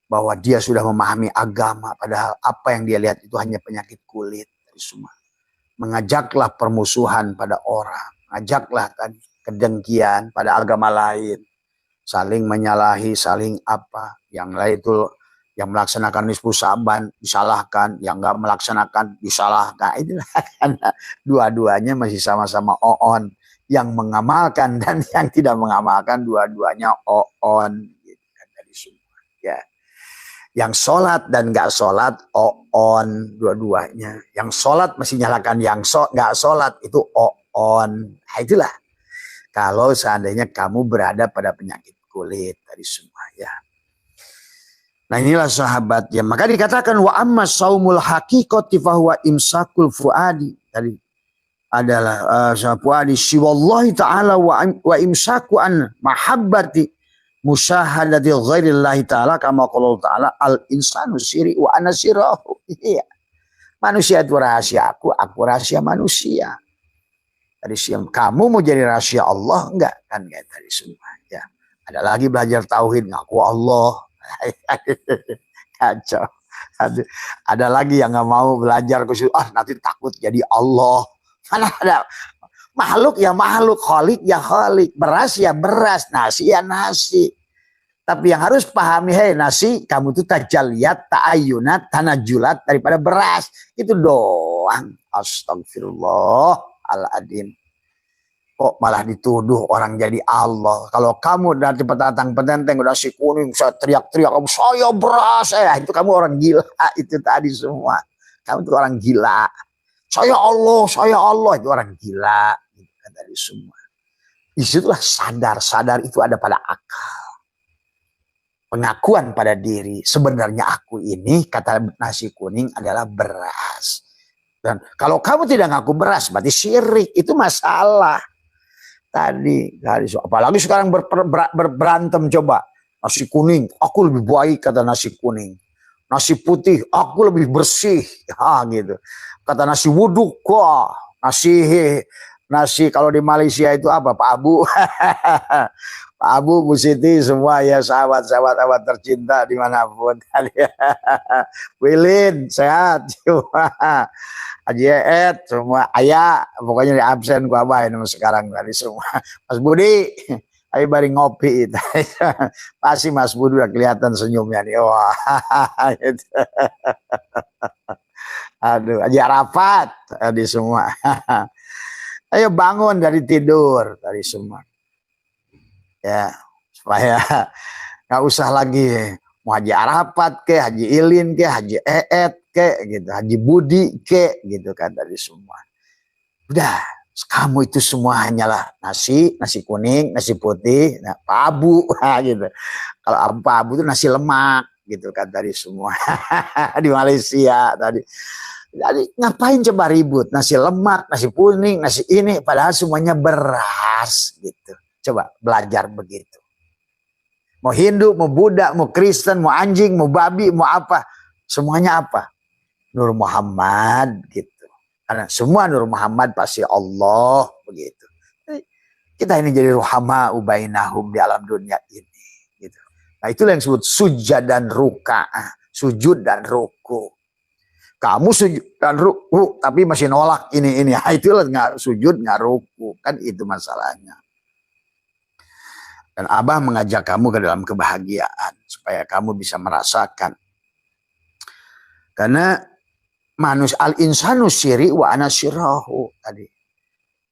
bahwa dia sudah memahami agama. Padahal apa yang dia lihat itu hanya penyakit kulit. Semua. Mengajaklah permusuhan pada orang. Mengajaklah tadi kedengkian pada agama lain. Saling menyalahi, saling apa. Yang lain itu yang melaksanakan nisfu Sa'ban disalahkan, yang nggak melaksanakan disalahkan. Itulah karena dua-duanya masih sama-sama on, yang mengamalkan dan yang tidak mengamalkan dua-duanya on. Gitu kan dari semua. Ya. Yang sholat dan nggak sholat on dua-duanya. Yang sholat masih nyalakan, yang nggak sholat itu on. Nah, itulah kalau seandainya kamu berada pada penyakit kulit tadi semua ya. Nah inilah sahabat ya. Maka dikatakan wa amma saumul haqiqati fahuwa imsakul fuadi. Tadi adalah fuadi siwallahi ta'ala wa imsaku an mahabbati musyahadati ghairillahi ta'ala kama qala ta'ala al insanu siri wa ana sirahu. Iya. Manusia itu rahasia aku rahasia manusia. Tadi siang kamu mau jadi rahasia Allah enggak kan kayak tadi semua ya. Ada lagi belajar tauhid ngaku Allah. Kacau. Ada lagi yang nggak mau belajar khusus, nanti takut jadi Allah. Mana ada makhluk ya makhluk, khalik ya khalik, beras ya beras, nasi ya nasi. Tapi yang harus pahami, hei nasi kamu tuh tajaliyat, ta'ayunat, tanajulat daripada beras. Itu doang. Astagfirullahaladzim. Kok malah dituduh orang jadi Allah. Kalau kamu dari petantang petenteng udah si kuning, saya teriak-teriak, saya beras, itu kamu orang gila. Itu tadi semua. Kamu tuh orang gila. Saya Allah, itu orang gila. Itu kan tadi semua. Disitulah sadar itu ada pada akal. Pengakuan pada diri. Sebenarnya aku ini, kata nasi kuning adalah beras. Dan kalau kamu tidak ngaku beras, berarti syirik. Itu masalah. Tadi, apalagi sekarang berantem coba. Nasi kuning, aku lebih baik kata nasi kuning. Nasi putih, aku lebih bersih. Gitu. Kata nasi wuduk, wah, nasi kalau di Malaysia itu apa, Pak Abu? Pak Abu, Bu Siti, semua ya sahabat-sahabat tercinta dimanapun. Wilin, sehat. Haji Eet, semua ayah, pokoknya di absen gua abain sekarang tadi semua. Mas Budi, ayo bari ngopi. Pasti Mas Budi udah kelihatan senyumnya nih. Wah, gitu. Aduh, Haji Arafat tadi semua. Ayo bangun dari tidur tadi semua. Ya, supaya nggak usah lagi mau Haji Arafat ke, Haji Ilin ke, Haji Eet ke, gitu, Haji Budi ke, gitu kan tadi semua. Udah, kamu itu semua hanyalah nasi kuning, nasi putih, nah, Pak Abu, gitu. Kalau Pak Abu itu nasi lemak, gitu kan tadi semua. Di Malaysia tadi. Jadi ngapain coba ribut, nasi lemak, nasi kuning, nasi ini, padahal semuanya beras, gitu. Coba belajar begitu. Mau Hindu, mau Buddha, mau Kristen, mau anjing, mau babi, mau apa. Semuanya apa? Nur Muhammad gitu. Karena semua Nur Muhammad pasti Allah begitu. Kita ini jadi ruhama ubainahum di alam dunia ini. Gitu. Nah itulah yang disebut sujud dan ruka'ah. Sujud dan ruku. Kamu sujud dan ruku tapi masih nolak ini. Nah, itulah nggak sujud, nggak ruku. Kan itu masalahnya. Dan Abah mengajak kamu ke dalam kebahagiaan supaya kamu bisa merasakan. Karena al-insanu syiri wa ana syirahu tadi.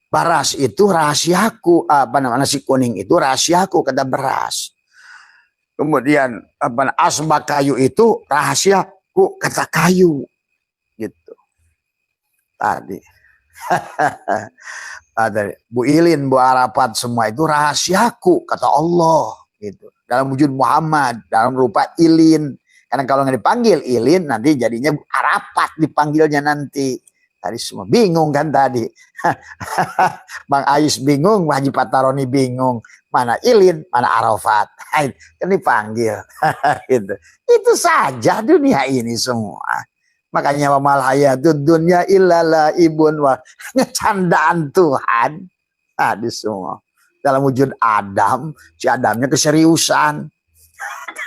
Beras itu rahasiaku, nasi kuning itu rahasiaku kata beras. Kemudian asbak kayu itu rahasiaku kata kayu. Gitu. Tadi. Bu Ilin, Bu Arafat semua itu rahasiaku kata Allah gitu. Dalam wujud Muhammad, dalam rupa Ilin. Karena kalau nggak dipanggil Ilin nanti jadinya Arafat dipanggilnya nanti. Tadi semua bingung kan tadi. Bang Ais bingung, Haji Pataroni bingung. Mana Ilin, mana Arafat. Kan dipanggil. Gitu. Itu saja dunia ini semua. Makanya wamal hayatud dunya illala ibun wa candaan Tuhan. Tadi semua. Dalam wujud Adam, si Adamnya keseriusan.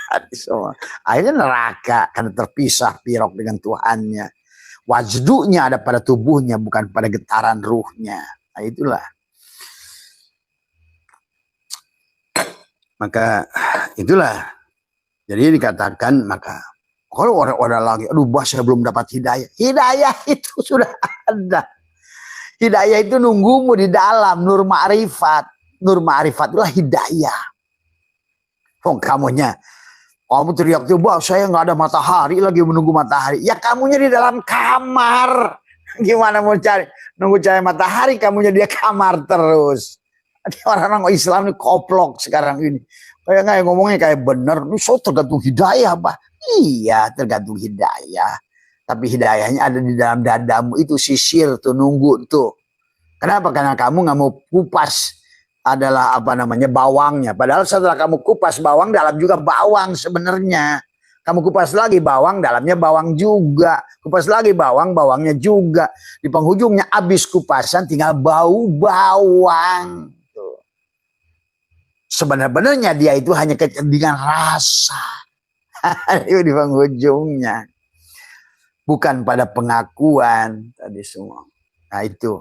Tadi semua. Akhirnya neraka karena terpisah pirok dengan Tuhannya. Wajdunya ada pada tubuhnya bukan pada getaran ruhnya. Nah itulah. Maka itulah. Jadi dikatakan maka kalau orang-orang lagi, aduh bah saya belum dapat hidayah. Hidayah itu sudah ada. Hidayah itu nunggumu di dalam nur ma'rifat. Nur ma'rifat itulah hidayah. Kamunya, kamu teriak tuh, bah saya nggak ada matahari lagi menunggu matahari. Ya kamunya di dalam kamar. Gimana mau cari? Nunggu cahaya matahari, kamunya dia kamar terus. Orang-orang Islam ini koplok sekarang ini. Kayak nggak ngomongnya kayak bener. Ini so tergantung hidayah, bah. Iya tergantung hidayah. Tapi hidayahnya ada di dalam dadamu itu sisir tuh nunggu tuh. Kenapa? Karena kamu nggak mau kupas adalah bawangnya. Padahal setelah kamu kupas bawang dalam juga bawang sebenarnya. Kamu kupas lagi bawang dalamnya bawang juga. Kupas lagi bawang bawangnya juga. Di penghujungnya habis kupasan tinggal bau bawang. Sebenarnya dia itu hanya dengan rasa. Itu di penghujungnya. Bukan pada pengakuan tadi semua. Nah itu.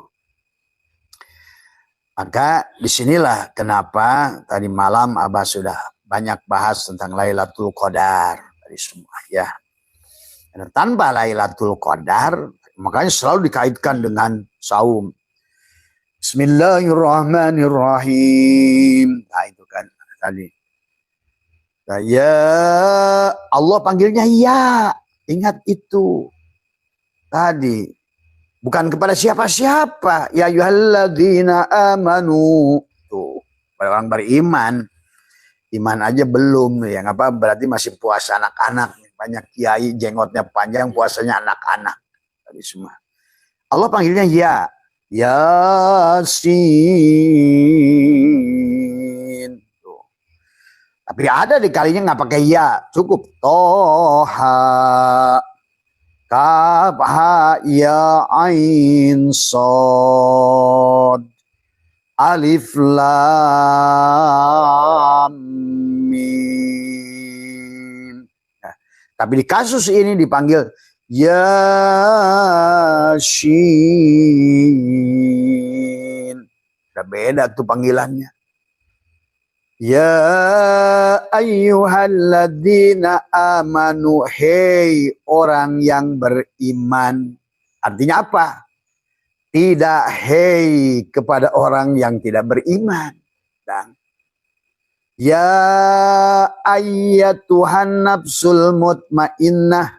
Maka disinilah kenapa tadi malam Abah sudah banyak bahas tentang Lailatul Qadar tadi semua ya. Dan tanpa Lailatul Qadar makanya selalu dikaitkan dengan saum. Bismillahirrahmanirrahim. Nah itu kan tadi. Ya Allah panggilnya ya. Ingat itu. Tadi. Bukan kepada siapa-siapa. Ya ayyuhalladzina amanu. Tuh. Pada orang beriman. Iman aja belum. Yang apa berarti masih puasa anak-anak. Banyak kiai jenggotnya panjang puasanya anak-anak. Tadi semua. Allah panggilnya ya. Yasin. Tuh. Tapi ada di kalinya nggak pakai ya, cukup Toha. Kaf ha ya ain sod. Alif lam mim. Nah, tapi di kasus ini dipanggil Yasin. Udah beda tuh panggilannya. Ya ayyuhalladzina amanu, hei orang yang beriman. Artinya apa? Tidak hei kepada orang yang tidak beriman. Dan ya ayyatuhan nafsul mutmainnah,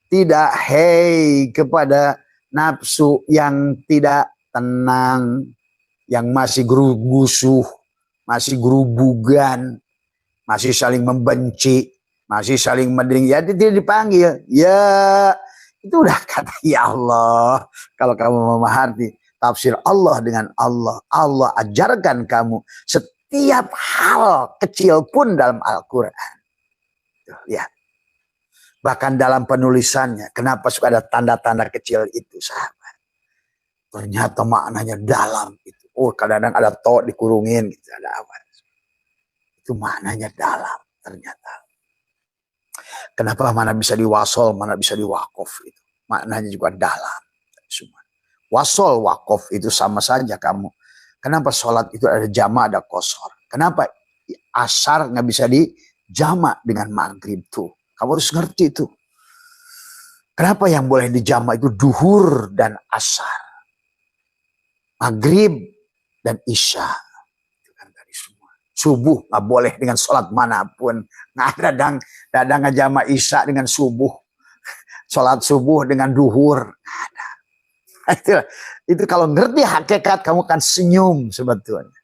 tidak hei kepada nafsu yang tidak tenang, yang masih gusuh, masih gerubugan, masih saling membenci, masih saling mending. Ya tidak dipanggil. Ya itu udah kata ya Allah. Kalau kamu memahami tafsir Allah dengan Allah, Allah ajarkan kamu setiap hal kecil pun dalam Al-Quran. Lihat. Bahkan dalam penulisannya, kenapa suka ada tanda-tanda kecil itu, sahabat? Ternyata maknanya dalam itu. Oh, kadang-kadang ada to dikurungin gitu, ada apa? Itu maknanya dalam ternyata. Kenapa mana bisa diwasol, mana bisa diwakof itu. Maknanya juga dalam. Semua. Wasol, wakof itu sama saja kamu. Kenapa sholat itu ada jama, ada kosor? Kenapa asar nggak bisa dijama dengan maghrib tuh? Kamu harus ngerti itu. Kenapa yang boleh dijama itu duhur dan asar? Maghrib dan isya. Subuh nggak boleh dengan sholat manapun. Nggak ada dadang ngejama isya dengan subuh. Sholat subuh dengan duhur. Ada. Itu kalau ngerti hakikat kamu kan senyum sebetulnya.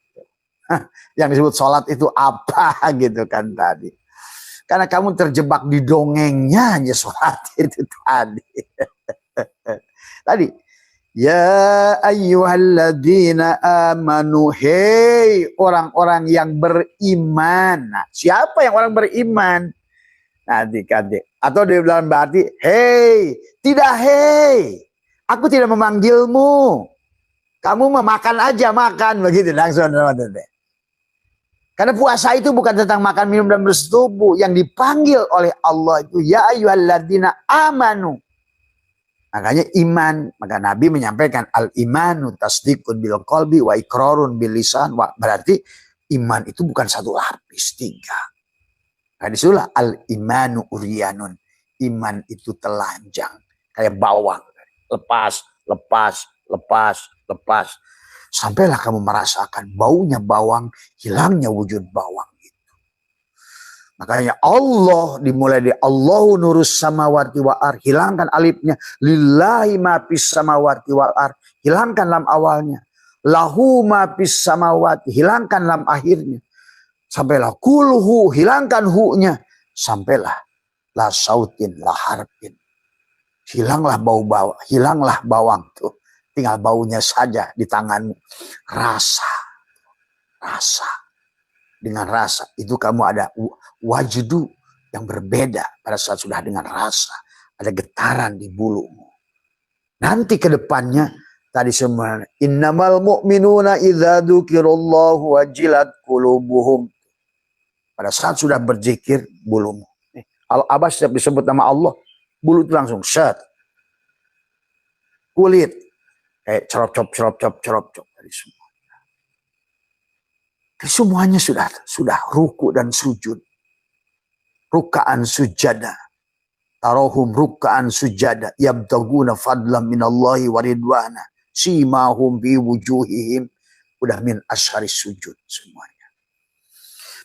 Yang disebut sholat itu apa gitu kan tadi. Karena kamu terjebak di dongengnya aja sholat itu tadi. Tadi. Ya ayyuhalladzina amanu, hei orang-orang yang beriman. Nah, siapa yang orang beriman? Nah, adik-adik. Atau di dalam berarti, hei, tidak hei. Aku tidak memanggilmu. Kamu memakan aja, makan. Begitu langsung. Karena puasa itu bukan tentang makan, minum, dan bersetubuh. Yang dipanggil oleh Allah itu, ya ayyuhalladzina amanu. Makanya iman, maka Nabi menyampaikan al-imanu tasdiqun bil qalbi wa iqrarun bil lisan. Berarti iman itu bukan satu lapis, 3. Nah, disitulah al-imanu uryanun. Iman itu telanjang, kayak bawang. Lepas, lepas, lepas, lepas. Sampailah kamu merasakan baunya bawang, hilangnya wujud bawang. Makanya Allah dimulai dari Allahu nurus samawati wal ardh, hilangkan alifnya, lillahi ma fis samawati wal ardh, hilangkan lam awalnya, lahu ma fis samawati, hilangkan lam akhirnya, sampailah kulhu, hilangkan hu-nya, sampailah la sautin la harfin, hilanglah hilanglah bawang tuh, tinggal baunya saja di tanganmu. Rasa dengan rasa itu kamu ada wajdu yang berbeda pada saat sudah dengan rasa. Ada getaran di bulumu. Nanti ke depannya tadi semua innamal mu'minuna idza dzukirallahu wajilat qulubuhum. Pada saat sudah berzikir bulumu. Kalau Abah setiap disebut nama Allah, bulu itu langsung set. Kulit kayak cerop-cop tadi semua. Semuanya sudah ruku dan sujud. Rukaan sujada. Tarohum rukaan sujada. Yabtaguna fadlam minallahi waridwana. Simahum bi wujuhihim. Udah min asharis sujud semuanya.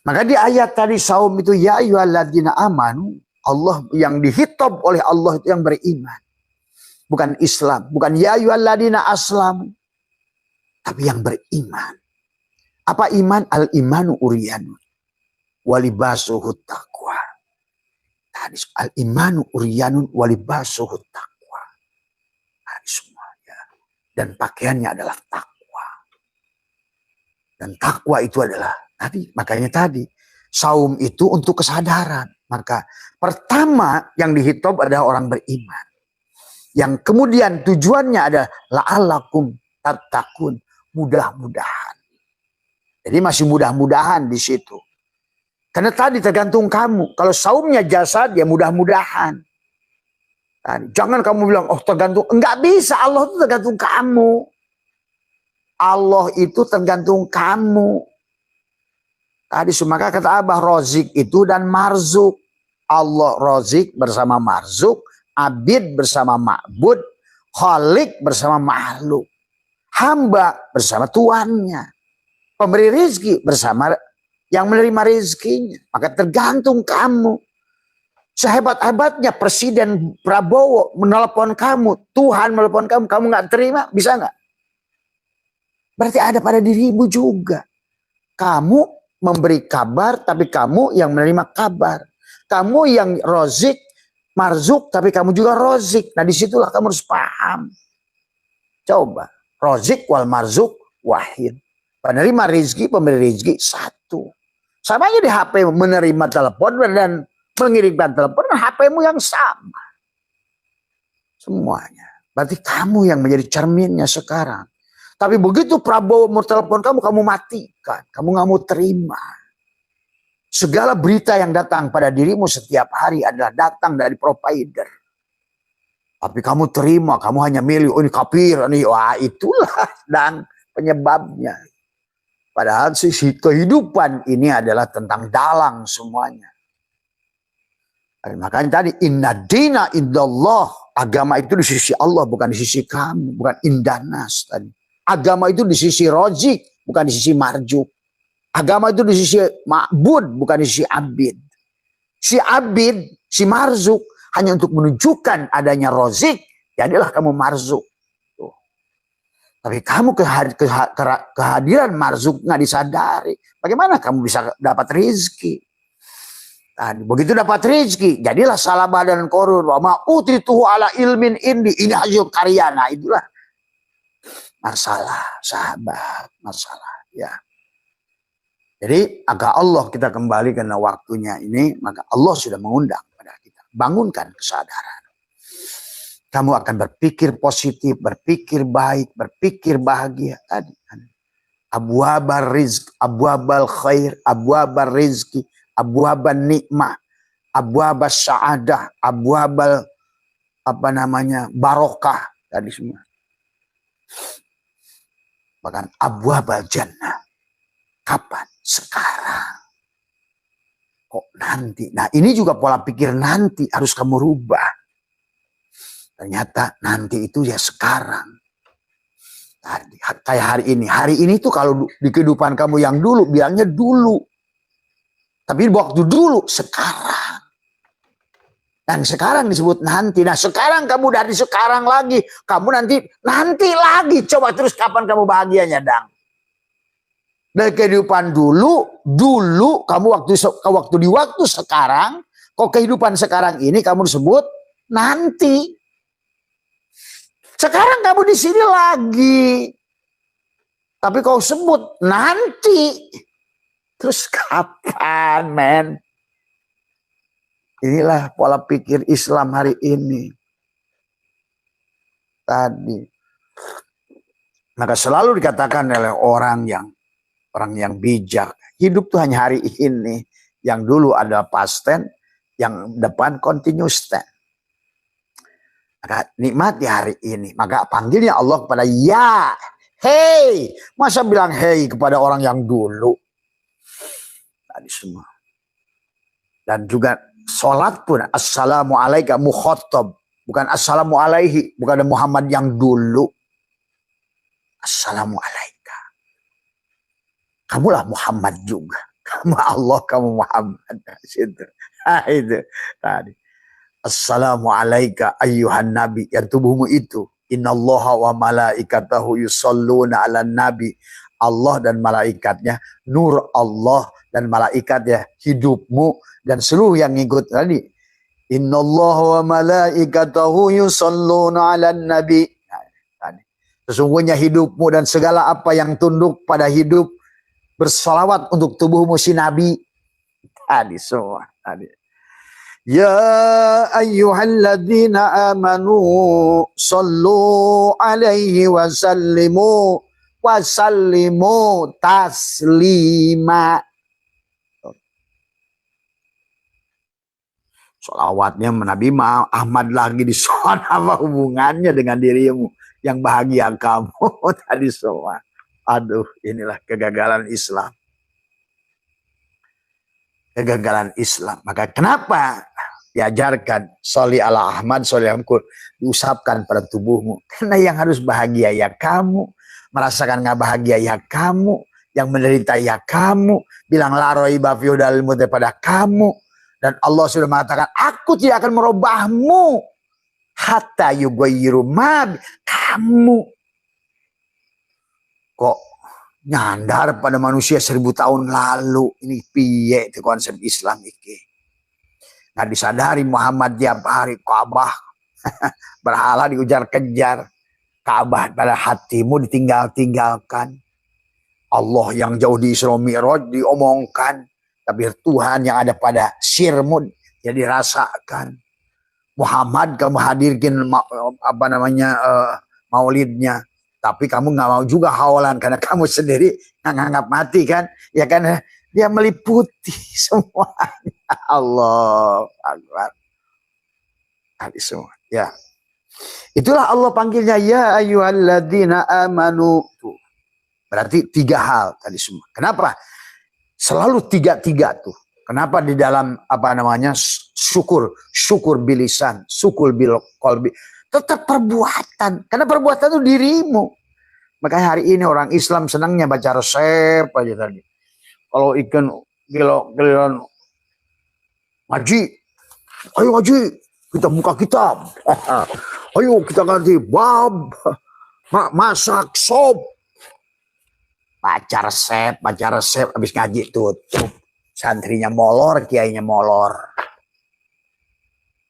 Maka di ayat tadi saum itu ya ayyuhalladzina amanu. Allah yang dihitab oleh Allah itu yang beriman. Bukan Islam. Bukan ya ayyuhalladzina aslamu. Tapi yang beriman. Apa iman? Al-imanu uryanun. Walibasuhu taqwa. Al-imanu uryanun walibasuhu taqwa. Tadi semuanya. Dan pakaiannya adalah takwa. Dan takwa itu adalah makanya tadi saum itu untuk kesadaran. Maka pertama yang dihitung adalah orang beriman. Yang kemudian tujuannya adalah la'allakum tattaqun, mudah-mudahan. Jadi masih mudah-mudahan di situ. Karena tadi tergantung kamu. Kalau saumnya jasad ya mudah-mudahan. Jangan kamu bilang oh tergantung. Enggak bisa, Allah itu tergantung kamu. Allah itu tergantung kamu. Tadi maka kata Abah Rozik itu dan Marzuk. Allah Rozik bersama Marzuk. Abid bersama ma'bud. Khalik bersama makhluk. Hamba bersama tuannya. Pemberi rizki bersama yang menerima rizkinya. Maka tergantung kamu. Sehebat-hebatnya Presiden Prabowo menelpon kamu. Tuhan menelpon kamu. Kamu gak terima, bisa gak? Berarti ada pada dirimu juga. Kamu memberi kabar, tapi kamu yang menerima kabar. Kamu yang rozik, marzuk, tapi kamu juga rozik. Nah disitulah kamu harus paham. Coba. Rozik wal marzuk wahid. Penerima rizki, pemberi rizki satu. Sama aja di HP menerima telepon dan mengirimkan telepon, HP-mu yang sama. Semuanya. Berarti kamu yang menjadi cerminnya sekarang. Tapi begitu Prabowo mau telepon kamu, kamu matikan. Kamu gak mau terima. Segala berita yang datang pada dirimu setiap hari adalah datang dari provider. Tapi kamu terima, kamu hanya milih, oh ini kafir, ini, wah itulah dan penyebabnya. Padahal sisi kehidupan ini adalah tentang dalang semuanya. Makanya tadi, inna dina indallah. Agama itu di sisi Allah, bukan di sisi kamu. Bukan indanas tadi. Agama itu di sisi rozik, bukan di sisi marjuk. Agama itu di sisi ma'bud, bukan di sisi abid. Si abid, si marzuk, hanya untuk menunjukkan adanya rozik, jadilah kamu marzuk. Tuh. Tapi kamu kehadiran marzuk nggak disadari. Bagaimana kamu bisa dapat rizki? Nah, begitu dapat rizki, jadilah salah badan korun. Wa ma'utituhu ala ilmin indi. Ini hasil karya. Nah itulah masalah, sahabat. Masalah, ya. Jadi, agar Allah kita kembali karena waktunya ini, maka Allah sudah mengundang pada kita. Bangunkan kesadaran. Kamu akan berpikir positif, berpikir baik, berpikir bahagia. Tadi, abwabal rizq, abwabal khair, abwabal rizki, abwabal nikmah, abwabal sa'adah, abwabal barokah. Tadi semua. Bahkan abwabal jannah. Kapan? Sekarang. Kok nanti? Nah ini juga pola pikir nanti harus kamu rubah. Ternyata nanti itu ya sekarang. Tadi, kayak hari ini. Hari ini tuh kalau di kehidupan kamu yang dulu, bilangnya dulu. Tapi waktu dulu, sekarang. Dan sekarang disebut nanti. Nah sekarang kamu dari sekarang lagi. Kamu nanti lagi. Coba terus kapan kamu bahagianya, Dang? Dari kehidupan dulu kamu waktu sekarang, kok kehidupan sekarang ini kamu disebut nanti. Sekarang kamu di sini lagi. Tapi kau sebut nanti. Terus kapan, men? Inilah pola pikir Islam hari ini. Tadi. Maka selalu dikatakan oleh orang yang bijak. Hidup tuh hanya hari ini. Yang dulu adalah past tense, yang depan continuous tense. Maka nikmati hari ini. Maka panggilnya Allah kepada ya, hey. Masa bilang hey kepada orang yang dulu? Tadi semua. Dan juga sholat pun assalamualaikum mukhotob. Bukan assalamu alaihi. Bukan ada Muhammad yang dulu. Assalamualaikum. Kamulah Muhammad juga. Kamu Allah, kamu Muhammad. Nah, itu tadi. Assalamualaikum ayyuhan nabi. Yang tubuhmu itu. Innallaha wa malaikatahu yusalluna ala nabi. Allah dan malaikatnya. Nur Allah dan malaikatnya. Hidupmu dan seluruh yang ngikut tadi. Innallaha wa malaikatahu yusalluna ala nabi. Nah, tadi. Sesungguhnya hidupmu dan segala apa yang tunduk pada hidup bersolawat untuk tubuhmu si Nabi. Tadi semua. Tadi. Ya ayyuhalladzina amanu sallu alaihi wasallimu taslima. Solawatnya Nabi Ahmad lagi di sana, apa hubungannya dengan dirimu yang bahagia kamu? Tadi semua. Aduh, inilah kegagalan Islam. Kegagalan Islam. Maka kenapa diajarkan sholli ala Ahmad, sholli ala Muhammad, diusapkan pada tubuhmu? Karena yang harus bahagia ya kamu, merasakan nggak bahagia ya kamu, yang menderita ya kamu, bilang la raiba fi hudal muttaqin pada kamu. Dan Allah sudah mengatakan, aku tidak akan merubahmu hatta yughayyiru ma. Kamu kok nyandar pada manusia 1000 tahun lalu. Ini piye itu konsep Islam iki. Nggak disadari Muhammad tiap hari Ka'bah berhala diujar-kejar, Ka'bah pada hatimu ditinggal-tinggalkan. Allah yang jauh di Isra Mi'raj diomongkan, tapi Tuhan yang ada pada sirmu jadi rasakan. Muhammad kamu hadirkan maulidnya, tapi kamu nggak mau juga hawalan karena kamu sendiri nganggap mati kan? Ya kan? Dia meliputi semuanya. Allah Akbar. Tadi semua. Ya. Itulah Allah panggilnya ya ayyuhalladzina amanu. Berarti 3 hal tadi semua. Kenapa? Selalu 3 tuh. Kenapa di dalam syukur bilisan, syukur bil qalbi, tetap perbuatan. Karena perbuatan itu dirimu. Makanya hari ini orang Islam senangnya baca resep aja tadi. Kalau ikan giliran ngaji, ayo ngaji, kita buka kitab. Ayo kita ganti bab, masak sop. Baca resep, habis ngaji tutup. Santrinya molor, kiainya molor.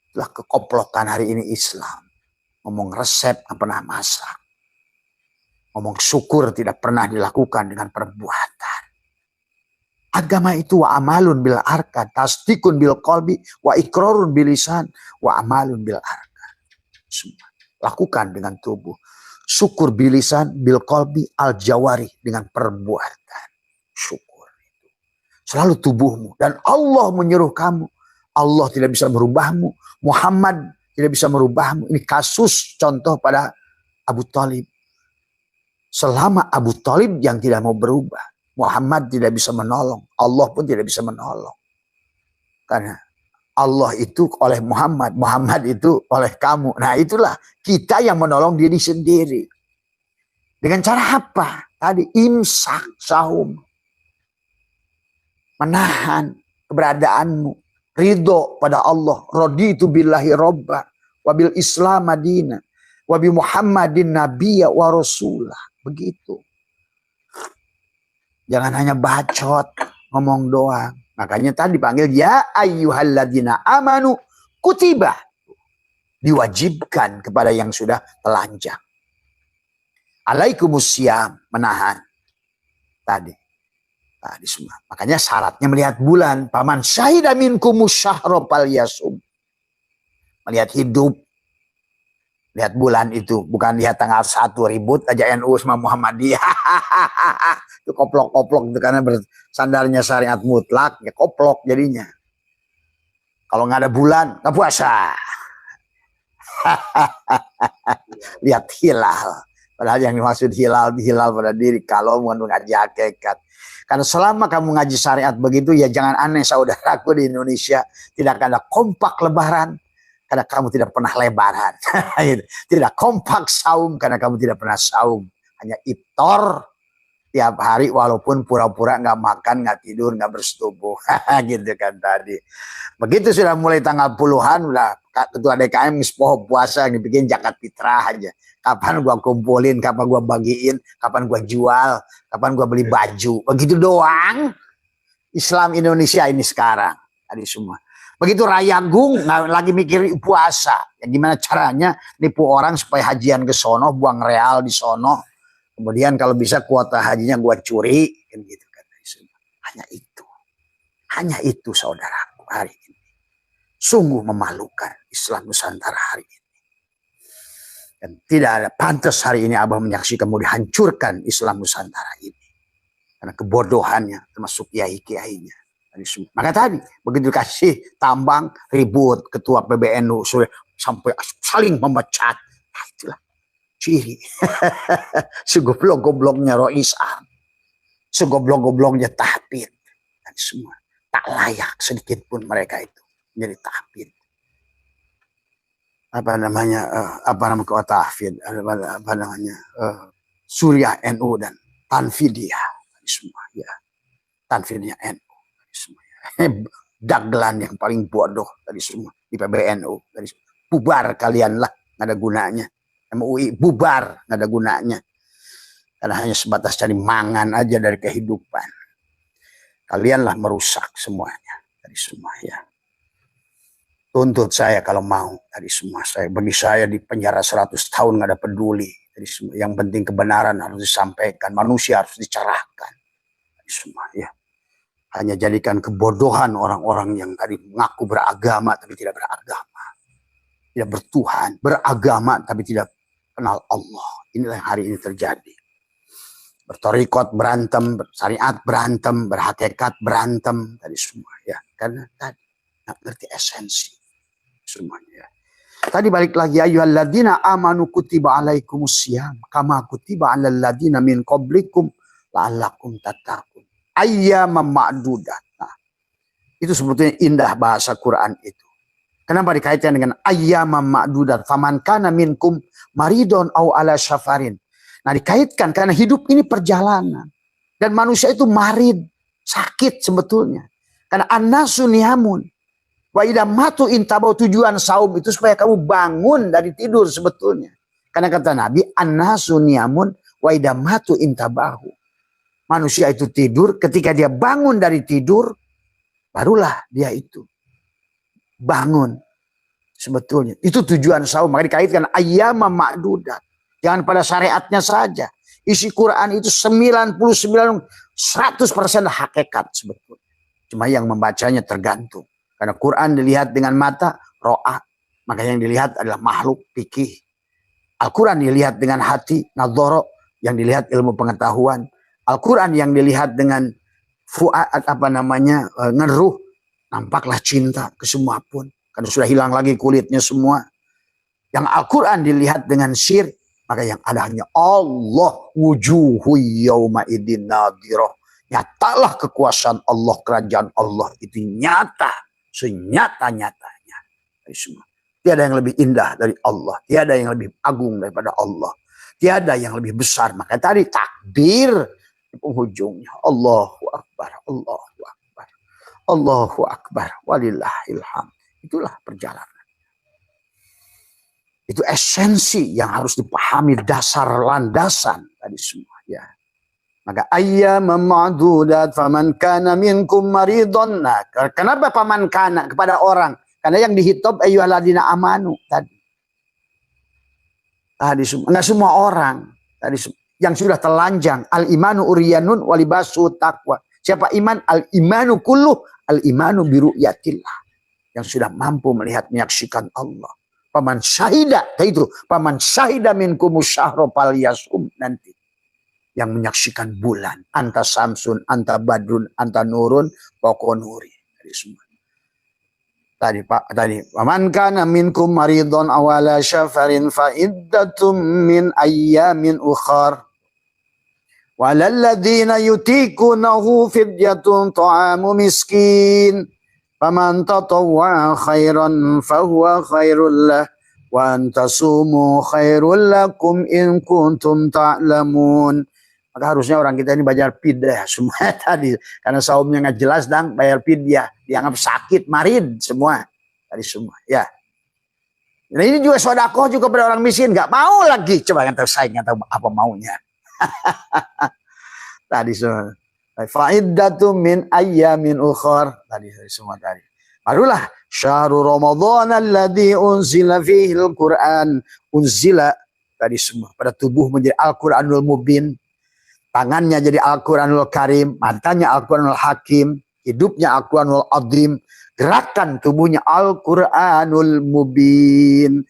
Itulah kekoplokan hari ini Islam. Ngomong resep nggak pernah masak. Ngomong syukur tidak pernah dilakukan dengan perbuatan. Agama itu wa amalun bil arkan, tasdikun bil qalbi, wa ikrarun bil lisan, wa amalun bil arkan. Semua lakukan dengan tubuh. Syukur bilisan bil qalbi al jawari, dengan perbuatan. Syukur itu selalu tubuhmu, dan Allah menyuruh kamu. Allah tidak bisa merubahmu, Muhammad tidak bisa merubahmu. Ini kasus contoh pada Abu Thalib. Selama Abu Thalib yang tidak mau berubah, Muhammad tidak bisa menolong, Allah pun tidak bisa menolong. Karena Allah itu oleh Muhammad, Muhammad itu oleh kamu. Nah itulah kita yang menolong diri sendiri. Dengan cara apa? Tadi imsak, sahum. Menahan keberadaanmu. Ridho pada Allah. Raditu billahi robba. Wabil islam madina. Wabi muhammadin nabiyya wa rasulah. Begitu. Jangan hanya bacot, ngomong doang. Makanya tadi dipanggil ya ayyuhalladzina amanu kutiba. Diwajibkan kepada yang sudah telanjang. Alaikumusiyam, menahan. Tadi semua. Makanya syaratnya melihat bulan. Paman syahida minkumus syahra falyasum. Melihat hidup. Lihat bulan itu. Bukan lihat tanggal 1 ribut aja NU sama Muhammadiyah. Itu koplok-koplok itu karena bersandarnya syariat mutlak, ya koplok jadinya. Kalau nggak ada bulan, nggak puasa. Lihat hilal. Padahal yang dimaksud hilal pada diri kalau mau ngaji hakikat. Karena selama kamu ngaji syariat begitu, ya jangan aneh saudaraku di Indonesia tidak ada kompak lebaran karena kamu tidak pernah lebaran. Tidak kompak saum karena kamu tidak pernah saum. Hanya iftar tiap hari walaupun pura-pura nggak makan, nggak tidur, nggak bersetubuh. Gitu kan tadi. Begitu sudah mulai tanggal puluhan, udah ketua DKM ngespoh puasa yang dibikin zakat fitrah aja. Kapan gua kumpulin, kapan gua bagiin, kapan gua jual, kapan gua beli baju. Begitu doang Islam Indonesia ini sekarang. Tadi semua. Begitu Rayagung nggak lagi mikir puasa. Ya, gimana caranya nipu orang supaya hajian ke sono, buang real di sono. Kemudian kalau bisa kuota hajinya gua curi, kan gitu kan. Hanya itu. Hanya itu saudaraku hari ini. Sungguh memalukan Islam Nusantara hari ini. Dan tidak ada pantas hari ini Abah menyaksikan mau dihancurkan Islam Nusantara ini. Karena kebodohannya termasuk kiai-kiainya. Maka tadi begitu kasih tambang ribut ketua PBNU sampai saling memecat. Nah, itulah ciri segoblok-gobloknya Rois Am, segoblok-gobloknya Tahfidz dan semua tak layak sedikit pun mereka itu menjadi Tahfidz. Apa namanya Tahfidz, apa namanya Surya NU dan Tanfidiyah semua ya, Tanfidiyah NU. Dagelan yang paling bodoh dari semua di PBNU. Dari bubar kalian lah, nggak ada gunanya. MUI bubar, nggak ada gunanya. Karena hanya sebatas cari mangan aja dari kehidupan. Kalianlah merusak semuanya dari semua ya. Tuntut saya kalau mau dari semua saya. Bagi saya di penjara 100 tahun nggak ada peduli. Dari semua. Yang penting kebenaran harus disampaikan, manusia harus dicerahkan dari semua ya. Hanya jadikan kebodohan orang-orang yang tadi mengaku beragama tapi tidak beragama. Tidak bertuhan, beragama tapi tidak kenal Allah. Inilah yang hari ini terjadi. Bertorikot berantem, bersyariat berantem, berhakikat berantem. Tadi semua ya. Karena tadi nggak ngerti esensi semuanya ya. Tadi balik lagi, ayyuhalladzina amanu kutiba alaikumusiyam kama kutiba alal ladzina min qablikum la'allakum tattaqun. Ayyamam ma'dudat. Nah, itu sebetulnya indah bahasa Quran itu. Kenapa dikaitkan dengan ayyamam ma'dudat? Faman kana minkum maridon au ala syafarin. Nah, dikaitkan karena hidup ini perjalanan. Dan manusia itu marid, sakit sebetulnya. Karena annasu niyamun. Wa idza matu intabau, tujuan saum itu supaya kamu bangun dari tidur sebetulnya. Karena kata Nabi, annasu niyamun wa idza matu intabahu. Manusia itu tidur, ketika dia bangun dari tidur, barulah dia itu bangun. Sebetulnya, itu tujuan saum. Maka dikaitkan ayyama ma'dudat. Jangan pada syariatnya saja. Isi Quran itu 99, 100% hakikat sebetulnya. Cuma yang membacanya tergantung. Karena Quran dilihat dengan mata, ro'ah. Maka yang dilihat adalah makhluk, fikih. Al-Quran dilihat dengan hati, nadhoro. Yang dilihat ilmu pengetahuan. Al-Quran yang dilihat dengan fu'ad, ngeruh, nampaklah cinta ke semua pun. Karena sudah hilang lagi kulitnya semua. Yang Al-Quran dilihat dengan sir, maka yang ada hanya Allah. Wujuhu yawma idin nadhiroh. Nyatalah kekuasaan Allah, kerajaan Allah itu nyata. Senyata-nyatanya. Tiada yang lebih indah dari Allah. Tiada yang lebih agung daripada Allah. Tiada yang lebih besar. Maka tadi takbir. Penghujungnya Allahu Akbar, Allahu Akbar, Allahu Akbar, walillahilham. Itulah perjalanan. Itu esensi yang harus dipahami, dasar landasan tadi semua ya. Maka ayyamam ma'dudat faman kana minkum maridun. Nah, kenapa faman kana kepada orang? Karena yang dihitab ayyuhalladzina amanu tadi. Tadi semua, enggak semua orang tadi semua. Yang sudah telanjang, al-imanu uriyanun walibasu taqwa. Siapa iman? Al-imanu kulluh, al-imanu biru'yatillah. Yang sudah mampu melihat, menyaksikan Allah. Paman syahida, itu paman syahida minkumus syahra falyasum nanti. Yang menyaksikan bulan, anta samsun, anta badrun, anta nurun, pokok nuri. Dari semua. Tadi paman kana minkum maridun awala syafarin fa iddatum min ayyamin ukhar. Walalladzina yutikunahu fidyatun ta'amu miskin. Faman tatawwa khairan fahuwa khairul lah. Wa antasumu khairul lakum in kuntum ta'lamun. Maka harusnya orang kita ini bayar fidyah semua tadi. Karena saumnya nggak jelas dan bayar fidyah. Dianggap sakit, marid semua. Tadi semua ya. Nah ini juga sedekah juga pada orang miskin. Nggak mau lagi. Coba nggak tahu saya nggak tahu apa maunya. Tadi semua. Fa'iddatu min ayyamin ukhar. Tadi semua tadi. Barulah syahrul Ramadan alladzi unzila fihil Qur'an. Unzila tadi semua pada tubuh menjadi Al-Qur'anul Mubin, tangannya jadi Al-Qur'anul Karim, matanya Al-Qur'anul Hakim, hidupnya Al-Qur'anul Azim, gerakan tubuhnya Al-Qur'anul Mubin.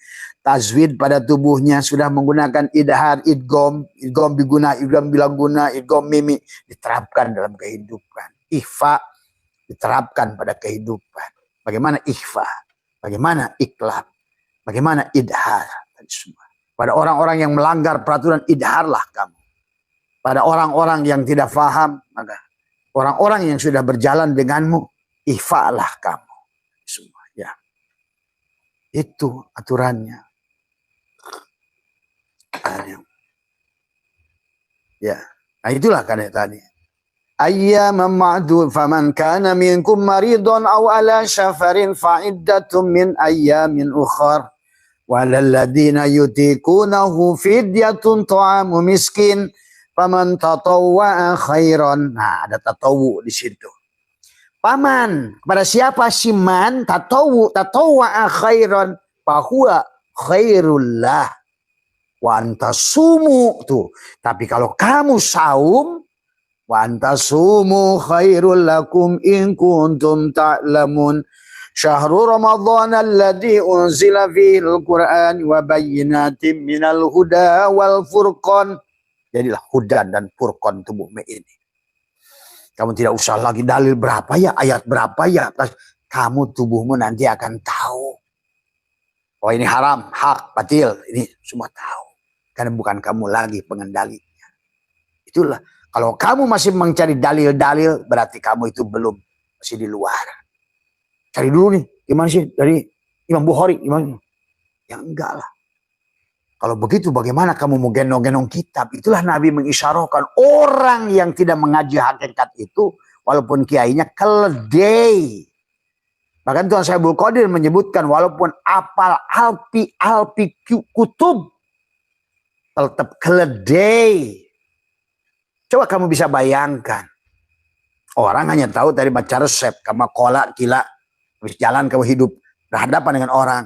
Tajwid pada tubuhnya sudah menggunakan idhar, idgham, idgham biguna, idgham bilaguna, idgham mimi, diterapkan dalam kehidupan. Ikhfa diterapkan pada kehidupan. Bagaimana ikhfa, bagaimana iqlab, bagaimana idhar, dan semua. Pada orang-orang yang melanggar peraturan, idharlah kamu. Pada orang-orang yang tidak faham, maka orang-orang yang sudah berjalan denganmu, ikhfalah kamu. Semua, ya. Itu aturannya. Ya, nah itulah kan tadi. Ayyaman ma'dud faman kana minkum maridun aw ala safarin fa iddatun min ayyamin ukhar walal ladzina yutiqunahu fidyatun ta'amu miskin faman tatawwa'a khairan. Nah, ada tatawu di situ. Paman, kepada siapa si man tatawwa'a khairan fahuwa khairullah wa antasumu tuh. Tapi kalau kamu saum, wa antasumu khairul lakum in kuntum ta'lamun. Syahrul Ramadan alladzi unzila fihil Qur'an wa bayyinatin minal huda wal furqan. Jadilah hudan dan furqan tubuhmu ini. Kamu tidak usah lagi dalil berapa ya, ayat berapa ya. Kamu tubuhmu nanti akan tahu. Oh ini haram, hak, batil. Ini semua tahu. Karena bukan kamu lagi pengendalinya. Itulah. Kalau kamu masih mencari dalil-dalil, berarti kamu itu belum, masih di luar. Cari dulu nih, gimana sih dari Imam Bukhari, gimana? Ya enggak lah. Kalau begitu bagaimana kamu mau gendong-gendong kitab? Itulah Nabi mengisyarahkan orang yang tidak mengaji hakikat itu, walaupun kiainya keledai. Bahkan Tuhan Syaikhul Qadir menyebutkan walaupun apal alpi kutub, tetap keledai. Coba kamu bisa bayangkan. Orang hanya tahu dari baca resep. Kamu kolak, gila. Habis jalan kamu hidup. Berhadapan dengan orang.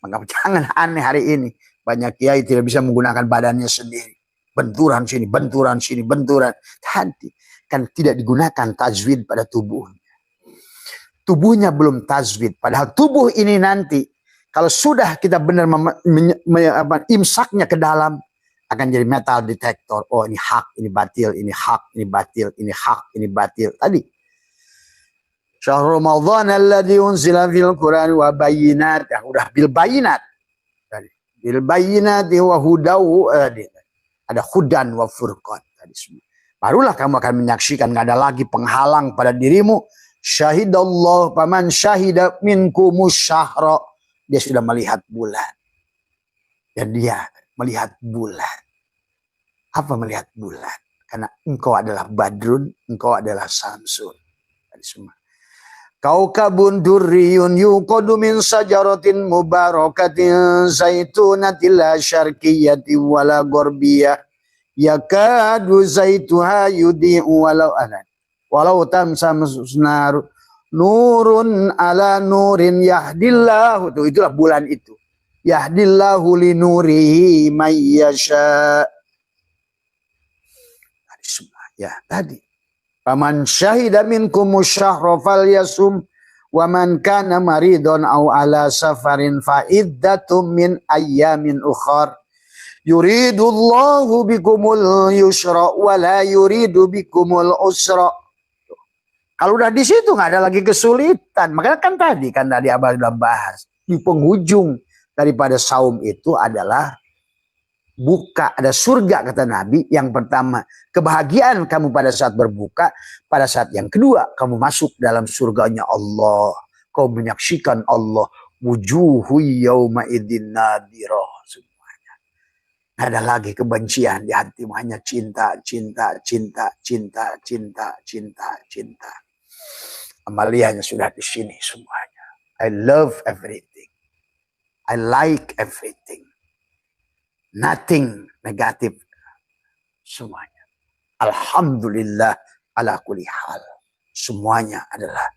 Maka jangan aneh hari ini. Banyak kiai tidak bisa menggunakan badannya sendiri. Benturan sini, benturan sini, benturan. Nanti kan tidak digunakan tajwid pada tubuhnya. Tubuhnya belum tajwid. Padahal tubuh ini nanti. Kalau sudah kita benar imsaknya ke dalam. Akan jadi metal detektor. Oh ini hak, ini batil, ini hak, ini batil, ini hak, ini batil. Tadi. Syahrul Ramadan alladzi unzila fil Qur'an wa bayyinat. Ya, udah bil bayyinat. Tadi. Bil bayyinat wa hudaw. Ada hudan wa furqan. Tadi semua. Barulah kamu akan menyaksikan nggak ada lagi penghalang pada dirimu. Syahidallah paman syahida minkumus syahra. Dia sudah melihat bulan. Dan dia melihat bulan. Apa melihat bulan? Karena engkau adalah badrun, engkau adalah samsun. Tadi semua. Kaukabun durriyun yuqadu min sajaratin mubarakatin zaitunatil la syarqiyati wala gharbiyah yakadu zaituha yudhi'u walau tamsamsunar nurun ala nurin yahdillahu. Itulah bulan itu. Yahdillahu li nurihi may yasha. Ya tadi. Faman syahida minkum syahra falyasum wa man kana maridun aw ala safarin fa iddatum min ayyamin ukhar. Yuridullahu bikumul yusra wa la yuridu bikumul usra. Kalau udah di situ nggak ada lagi kesulitan. Makanya kan tadi Abang sudah bahas di penghujung daripada saum itu adalah buka, ada surga kata Nabi. Yang pertama, kebahagiaan kamu pada saat berbuka. Pada saat yang kedua, kamu masuk dalam surganya Allah. Kau menyaksikan Allah. Wujuhu yawma idin nadirah. Semuanya. Tidak ada lagi kebencian di hatimu. Hanya cinta, cinta, cinta, cinta, cinta, cinta, cinta. Amalianya sudah di sini semuanya. I love everything. I like everything. Nothing negatif. Semuanya. Alhamdulillah ala kulli hal. Semuanya adalah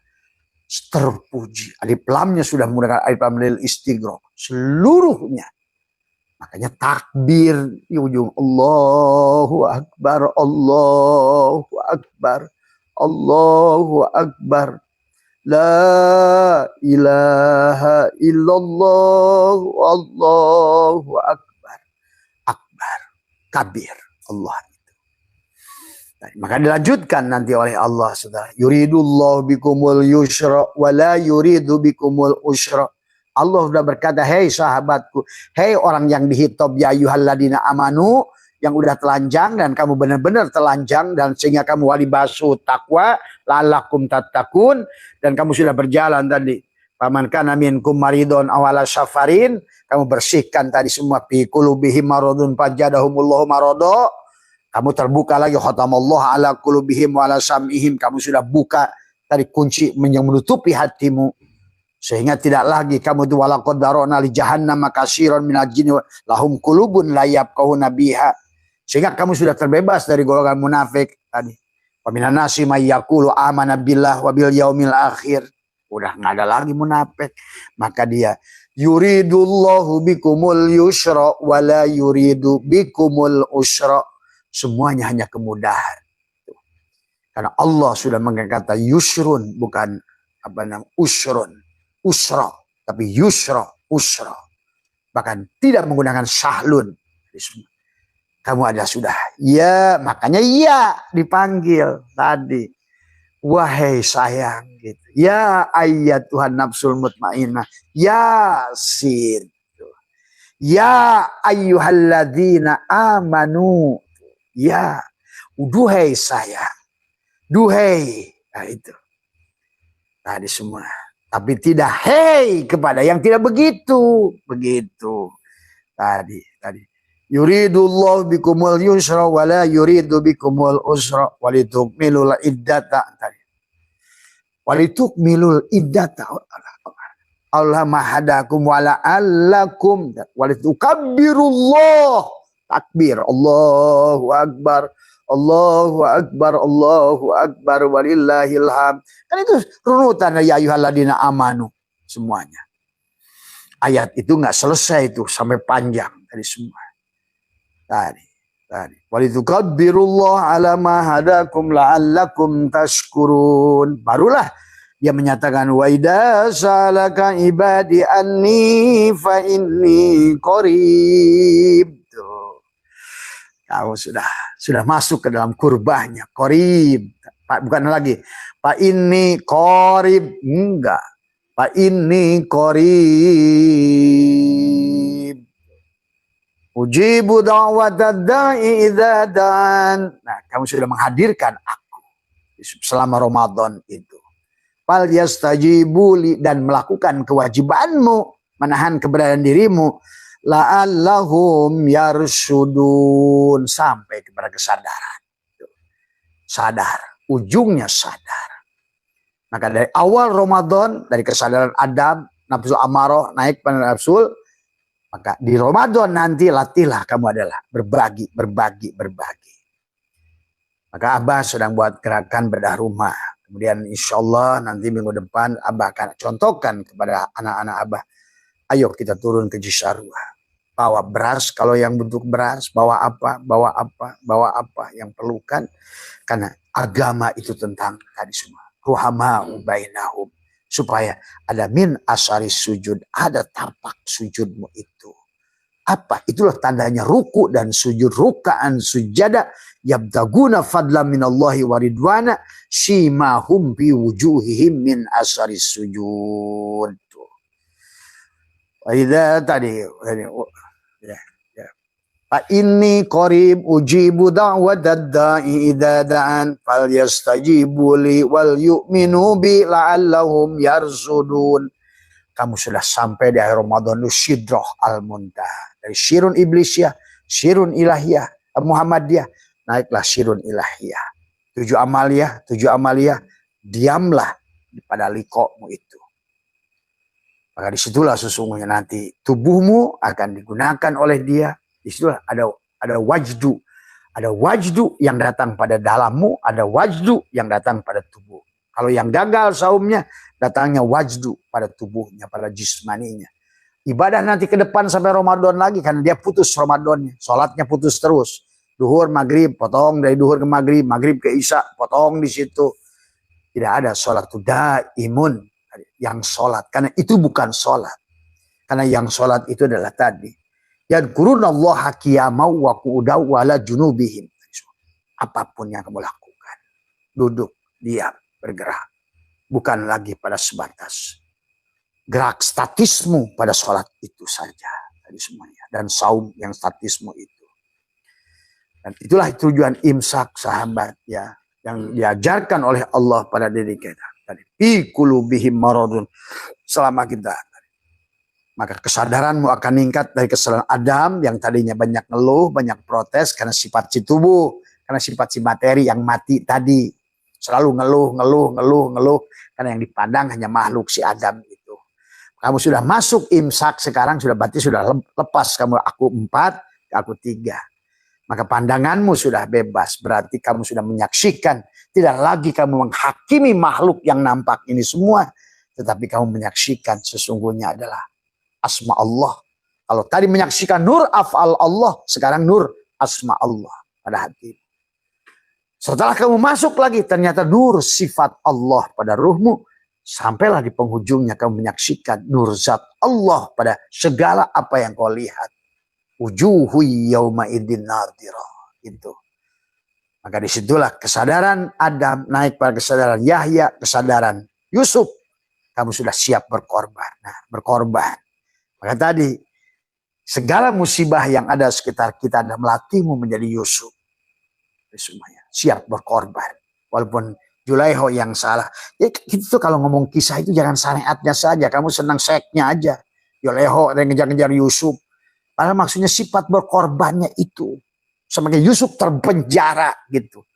terpuji. Alif lamnya sudah menggunakan alif lam lil istighraq. Seluruhnya. Makanya takbir di ujung. Allahu Akbar, Allahu Akbar, Allahu Akbar. La ilaha illallah, Allahu Akbar. Akbar, kabir, Allah itu. Nah, maka dilanjutkan nanti oleh Allah, saudara. Yuridullahu bikumul yusra wa la yuridu bikumul usra. Allah sudah berkata, hei sahabatku, hei orang yang dihitop, ya ayyuhalladzina amanu, yang udah telanjang dan kamu benar-benar telanjang dan sehingga kamu walibasu takwa, la'allakum tattaqun, dan kamu sudah berjalan tadi. Faman kana minkum maridun aw ala safarin, kamu bersihkan tadi semua fi qulubihim maradun fajadahumullahu marada. Kamu terbuka lagi khatamallahu ala qulubihim wa ala sam'ihim, kamu sudah buka tadi kunci yang menutupi hatimu. Sehingga tidak lagi kamu itu walaqad darana li jahannam katsiran minal jinni lahum qulubun la yafqahuna biha. Sehingga kamu sudah terbebas dari golongan munafik tadi. Wa minan nasi may yaqulu amana billah wa bil yaumil akhir. Udah enggak ada lagi munafik. Maka dia yuridullahu bikumul yusra wa la yuridu bikumul usra. Semuanya hanya kemudahan. Karena Allah sudah mengatakan yusrun, bukan apa namanya usrun. Usra, tapi yusra, usra. Bahkan tidak menggunakan sahlun. Kamu ada sudah. Ya, makanya ya dipanggil tadi. Wahai sayang gitu. Ya ayyatuhan nafsul mutmainnah. Yasin. Ya ayyuhalladzina amanu. Ya. Duhai sayang. Duhai. Nah itu. Tadi semua. Tapi tidak hei kepada yang tidak begitu. Begitu. Tadi. Yuridullahu bikumul yusra wa la yuridu bikumul usra walitukmilul iddata. Walitukmilul iddata. Allah mahadakum wa la'allakum walitukabbirullah. Takbir. Allahu Akbar. Allahu Akbar, Allahu Akbar, walillahil hamd. Kan itu runutan ya ayyuhalladzina amanu semuanya. Ayat itu nggak selesai itu sampai panjang dari semua. Tadi. Walitukabbirullah ala ma hadakum la'allakum tashkurun. Barulah dia menyatakan wa idza salaka ibadi anni fa inni qarib. Kau sudah masuk ke dalam kurbahnya. Qorib. Bukan lagi. Pak ini qorib. Enggak. Pak ini qorib. Ujibu da'watad da'i idza dan. Nah, kamu sudah menghadirkan aku selama Ramadan itu. Fal yastajibuli, dan melakukan kewajibanmu, menahan keberadaan dirimu. La'allahum yarsudun, sampai kepada kesadaran. Sadar, ujungnya sadar. Maka dari awal Ramadan, dari kesadaran Adam, nafsu amarah naik pada nafsul, maka di Ramadan nanti latihlah kamu adalah berbagi. Maka Abah sedang buat gerakan bedah rumah. Kemudian insya Allah nanti minggu depan Abah akan contohkan kepada anak-anak Abah. Ayo kita turun ke Cisarua. Bawa beras, kalau yang bentuk beras, bawa apa yang perlukan. Karena agama itu tentang tadi semua. Ruhama'u bainahum. Supaya ada min asari sujud, ada tapak sujudmu itu. Apa? Itulah tandanya ruku dan sujud. Ruka'an sujada yabtaguna fadla minallahi waridwana simahum fi wujuhihim min asari sujud. Idza tadi Fa inni qarib ujibu da'watad da'i idza da'an falyastajibu li wal yu'minu bi la'allahum yarsudun. Kamu sudah sampai di akhir Ramadan lu Sidrah al-Muntaha. Dari Syirun Ibliyah, Syirun Ilahiyah, Muhammadiyah, naiklah Syirun Ilahiyah. 7 amaliyah, diamlah pada liqa'mu itu. Maka disitulah sesungguhnya nanti tubuhmu akan digunakan oleh dia. Disitulah ada wajdu. Ada wajdu yang datang pada dalammu, ada wajdu yang datang pada tubuh. Kalau yang gagal saumnya, datangnya wajdu pada tubuhnya, pada jismaninya. Ibadah nanti ke depan sampai Ramadan lagi, karena dia putus Ramadannya, sholatnya putus terus. Duhur, maghrib, potong dari duhur ke maghrib, maghrib ke isya, potong di situ. Tidak ada sholat itu daimun yang sholat, karena itu bukan sholat. Karena yang sholat itu adalah tadi. Yadkurunallaha qiyamau wa qu'udaw wa ala junubihim. Apapun yang kamu lakukan, duduk, diam, bergerak, bukan lagi pada sebatas gerak statismu pada sholat itu saja tadi semuanya, dan saum yang statismu itu. Dan itulah tujuan imsak, sahabat, ya, yang diajarkan oleh Allah pada diri kita tadi. Fi qulubihim maradun, selama kita, maka kesadaranmu akan meningkat dari kesadaran Adam yang tadinya banyak ngeluh, banyak protes karena sifat si tubuh, karena sifat si materi yang mati tadi, selalu ngeluh, karena yang dipandang hanya makhluk si Adam itu. Kamu sudah masuk imsak sekarang, sudah berarti sudah lepas kamu aku 4, aku 3. Maka pandanganmu sudah bebas, berarti kamu sudah menyaksikan. Tidak lagi kamu menghakimi makhluk yang nampak ini semua, tetapi kamu menyaksikan sesungguhnya adalah asma Allah. Kalau tadi menyaksikan nur af'al Allah, sekarang nur asma Allah pada hati. Setelah kamu masuk lagi, ternyata nur sifat Allah pada ruhmu. Sampailah di penghujungnya kamu menyaksikan nur zat Allah pada segala apa yang kau lihat. Wujuhu yawma idin nadhirah. Itu. Maka disitulah kesadaran Adam naik pada kesadaran Yahya, kesadaran Yusuf. Kamu sudah siap berkorban. Nah, berkorban. Maka tadi, segala musibah yang ada sekitar kita dan melatihmu menjadi Yusuf. Semuanya siap berkorban. Walaupun Julaiho yang salah. Ya, itu kalau ngomong kisah itu jangan syariatnya saja. Kamu senang seknya aja. Julaiho yang ngejar-ngejar Yusuf. Padahal maksudnya sifat berkorbannya itu. Sebagai Yusuf terpenjara gitu.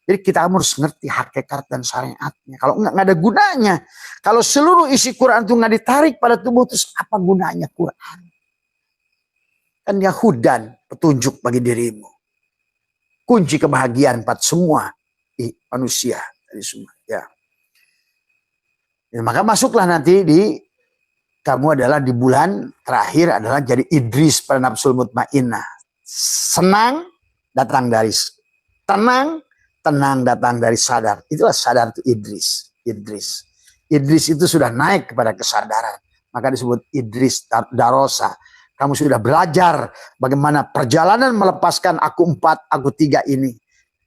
Jadi kita harus ngerti hakikat dan syariatnya. Kalau nggak ada gunanya. Kalau seluruh isi Quran itu nggak ditarik pada tubuh, terus apa gunanya Quran? Kan dia hudan, petunjuk bagi dirimu. Kunci kebahagiaan buat semua manusia. Semua, ya. Maka masuklah nanti di kamu adalah di bulan terakhir adalah jadi Idris pada nafsul mutmainnah. Senang datang dari tenang, tenang datang dari sadar. Itulah sadar itu Idris. Idris itu sudah naik kepada kesadaran. Maka disebut Idris darosa. Kamu sudah belajar bagaimana perjalanan melepaskan aku 4, aku 3 ini.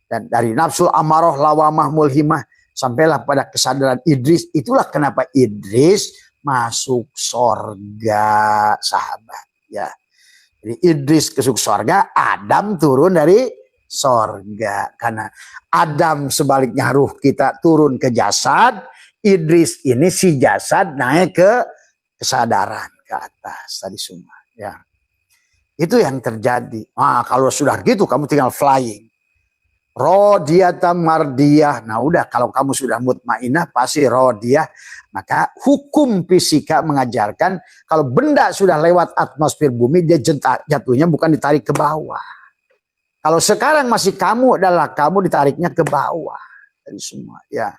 Dan dari nafsul amarah, lawamah, mulhimah, sampailah pada kesadaran Idris. Itulah kenapa Idris masuk sorga, sahabat. Ya. Jadi Idris masuk sorga, Adam turun dari sorga. Karena Adam sebaliknya ruh kita turun ke jasad, Idris ini si jasad naik ke kesadaran, ke atas tadi semua. Ya. Itu yang terjadi. Nah, kalau sudah gitu kamu tinggal flying. Rodiyatan mardiyah. Nah udah, kalau kamu sudah mutmainah pasti rodiyah. Maka hukum fisika mengajarkan kalau benda sudah lewat atmosfer bumi, dia jatuhnya bukan ditarik ke bawah. Kalau sekarang masih kamu adalah kamu ditariknya ke bawah. Dari semua ya.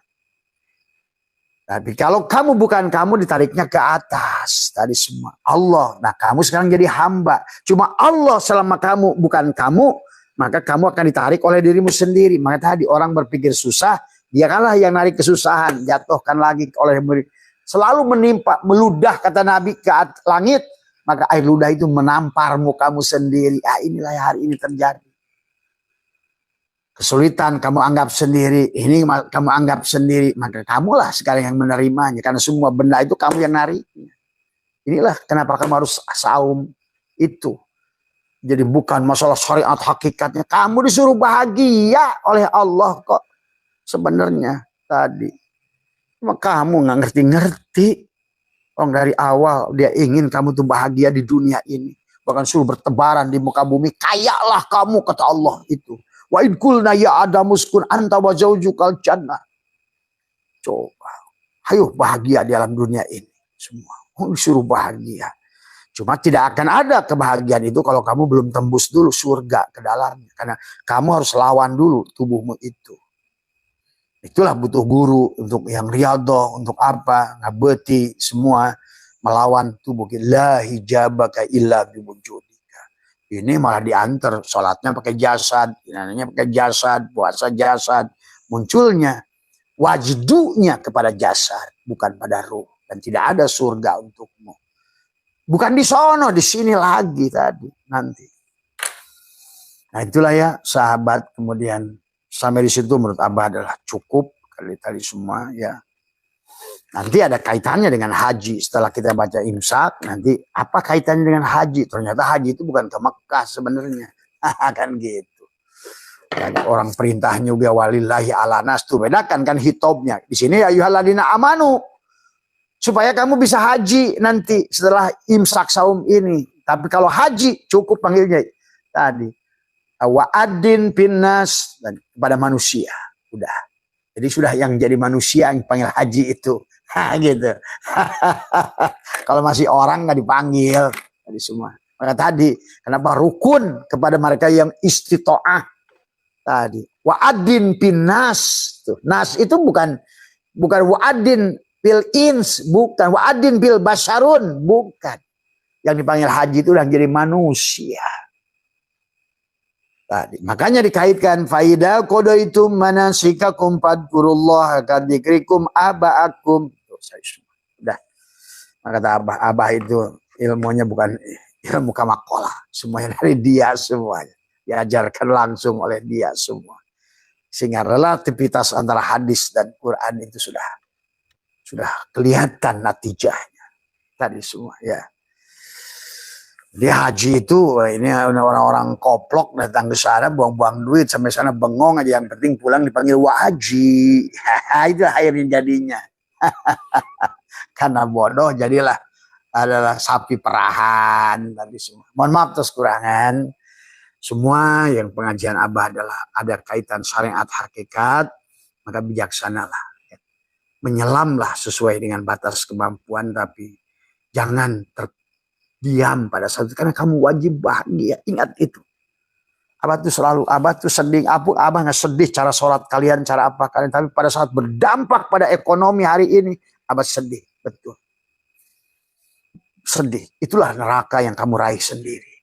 Tapi kalau kamu bukan kamu ditariknya ke atas. Tadi semua Allah. Nah kamu sekarang jadi hamba. Cuma Allah selama kamu bukan kamu, maka kamu akan ditarik oleh dirimu sendiri. Maka tadi orang berpikir susah, dialah yang narik kesusahan, jatuhkan lagi oleh selalu menimpa, meludah kata Nabi ke langit, maka air ludah itu menampar mukamu sendiri. Ah, inilah yang hari ini terjadi. Kesulitan kamu anggap sendiri, ini kamu anggap sendiri, maka kamulah sekarang yang menerimanya, karena semua benda itu kamu yang nariknya. Inilah kenapa kamu harus saum itu. Jadi bukan masalah syariat hakikatnya. Kamu disuruh bahagia oleh Allah kok. Sebenarnya tadi. Cuma kamu gak ngerti-ngerti. Orang dari awal dia ingin kamu tuh bahagia di dunia ini. Bahkan suruh bertebaran di muka bumi. Kayalah kamu kata Allah itu. Wa in kulna ya adamuskun anta wa zaujukal jannah. Coba. Ayo bahagia di alam dunia ini. Semua. Disuruh bahagia. Cuma tidak akan ada kebahagiaan itu kalau kamu belum tembus dulu surga ke dalamnya. Karena kamu harus lawan dulu tubuhmu itu. Itulah butuh guru untuk yang riyadhah, untuk apa, ngabeti semua melawan tubuh kita. La hijabaka illa biwujudika. Ini malah diantar sholatnya pakai jasad, inannya pakai jasad, puasa jasad. Munculnya wajdunya kepada jasad, bukan pada ruh. Dan tidak ada surga untukmu. Bukan di sono, di sini lagi tadi nanti. Nah itulah ya sahabat, kemudian sampai di situ menurut Abah adalah cukup kali tadi semua ya. Nanti ada kaitannya dengan haji setelah kita baca imsak. Nanti apa kaitannya dengan haji? Ternyata haji itu bukan ke Mekah sebenarnya, kan gitu. Ada orang perintahnya juga walillahi ala nas tuh bedakan kan hitobnya. Di sini ya ayyuhalladzina amanu supaya kamu bisa haji nanti setelah imsak saum ini. Tapi kalau haji cukup panggilnya tadi wa'adin pinnas dan kepada manusia udah. Jadi sudah yang jadi manusia yang panggil haji itu gitu. Kalau masih orang nggak dipanggil tadi semua. Maka tadi kenapa rukun kepada mereka yang istitoah tadi wa'adin pinnas tuh. Nas itu bukan wa'adin bil ins, bukan wa'adin bil basharun, bukan. Yang dipanggil haji itu yang jadi manusia. Tadi. Makanya dikaitkan faida qadaitum manasikakum fadkurullah kadzikrikum abaakum. Udah. Maka kata Abah itu ilmunya bukan ilmu kamakola, semuanya dari dia semuanya. Diajarkan langsung oleh dia semua. Sehingga relativitas antara hadis dan Quran itu sudah kelihatan natijahnya. Tadi semua ya. Dia haji itu ini orang-orang koplok datang ke sana buang-buang duit sampai sana bengong aja, yang penting pulang dipanggil wa haji. Itu akhirnya jadinya. Karena bodoh jadilah adalah sapi perahan tadi semua. Mohon maaf atas kurangan. Semua yang pengajian Abah adalah ada kaitan syariat hakikat, maka bijaksanalah. Menyelamlah sesuai dengan batas kemampuan, tapi jangan diam pada saat itu, karena kamu wajib bahagia. Ingat itu. Abah tuh sedih. Abah nggak sedih cara sholat kalian, cara apa kalian, tapi pada saat berdampak pada ekonomi hari ini, Abah sedih. Betul. Sedih. Itulah neraka yang kamu raih sendiri.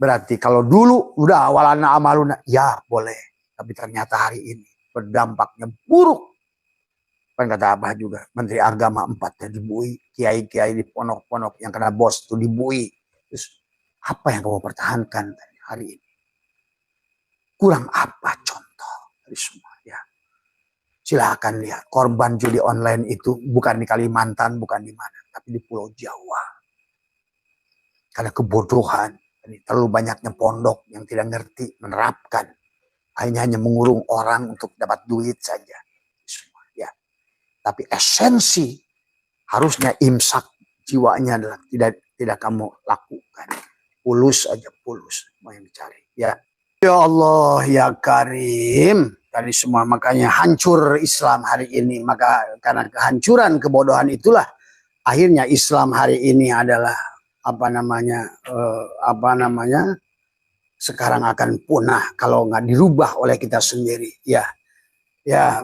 Berarti kalau dulu udah awalana amaluna, ya boleh. Tapi ternyata hari ini berdampaknya buruk. Kan kata Abah juga, Menteri Agama 4 dibui, kiai-kiai di ponok-ponok yang kena bos itu dibui. Terus apa yang kamu pertahankan hari ini? Kurang apa contoh dari semua ya? Silahkan lihat korban judi online itu bukan di Kalimantan, bukan di mana, tapi di Pulau Jawa. Karena kebodohan, terlalu banyaknya pondok yang tidak ngerti menerapkan, hanya mengurung orang untuk dapat duit saja. Tapi esensi harusnya imsak jiwanya adalah tidak kamu lakukan. Pulus aja, pulus mau yang dicari. Ya Allah ya Karim. Tadi semua makanya hancur Islam hari ini. Maka karena kehancuran kebodohan itulah akhirnya Islam hari ini adalah sekarang akan punah kalau nggak dirubah oleh kita sendiri. Ya,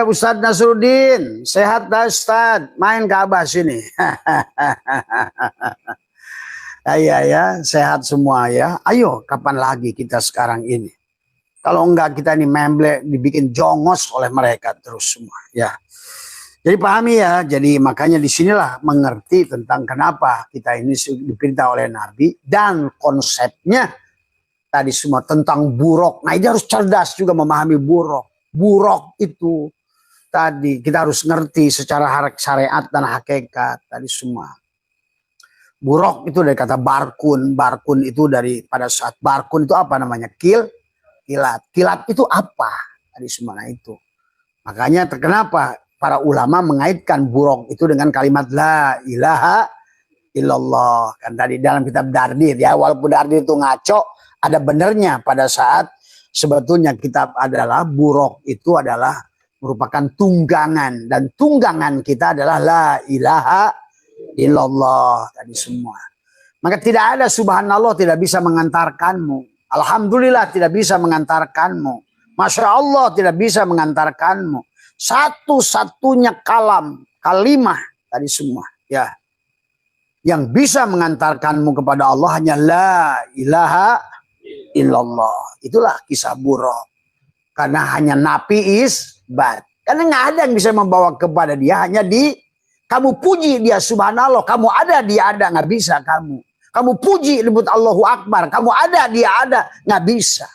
Ustadz Nasruddin, sehat dah Ustadz, main ke Abah sini. Ya, sehat semua ya. Ayo, kapan lagi kita sekarang ini? Kalau enggak kita ini memble, dibikin jongos oleh mereka terus semua. Ya, jadi pahami ya. Jadi makanya disinilah mengerti tentang kenapa kita ini diperintah oleh Nabi dan konsepnya tadi semua tentang buruk. Nah, ini harus cerdas juga memahami buruk. Buruk itu tadi kita harus ngerti secara syariat dan hakikat tadi semua. Buruk itu dari kata barkun. Barkun itu dari pada saat barkun itu apa namanya? Kilat. Kilat itu apa? Tadi semua itu. Makanya kenapa para ulama mengaitkan buruk itu dengan kalimat la ilaha illallah. Kan tadi dalam kitab Dardir ya, walaupun Dardir itu ngaco, ada benernya pada saat sebetulnya kitab adalah buruk itu adalah merupakan tunggangan, dan tunggangan kita adalah la ilaha illallah tadi semua. Maka tidak ada subhanallah tidak bisa mengantarkanmu. Alhamdulillah tidak bisa mengantarkanmu. Masya Allah tidak bisa mengantarkanmu. Satu-satunya kalimah tadi semua ya, yang bisa mengantarkanmu kepada Allah hanya la ilaha illallah. Itulah kisah buruk. Karena hanya nafi isbat. Karena nggak ada yang bisa membawa kepada dia, hanya kamu puji dia subhanallah, kamu ada dia ada, nggak bisa kamu. Kamu puji disebut Allahu Akbar, kamu ada dia ada, nggak bisa.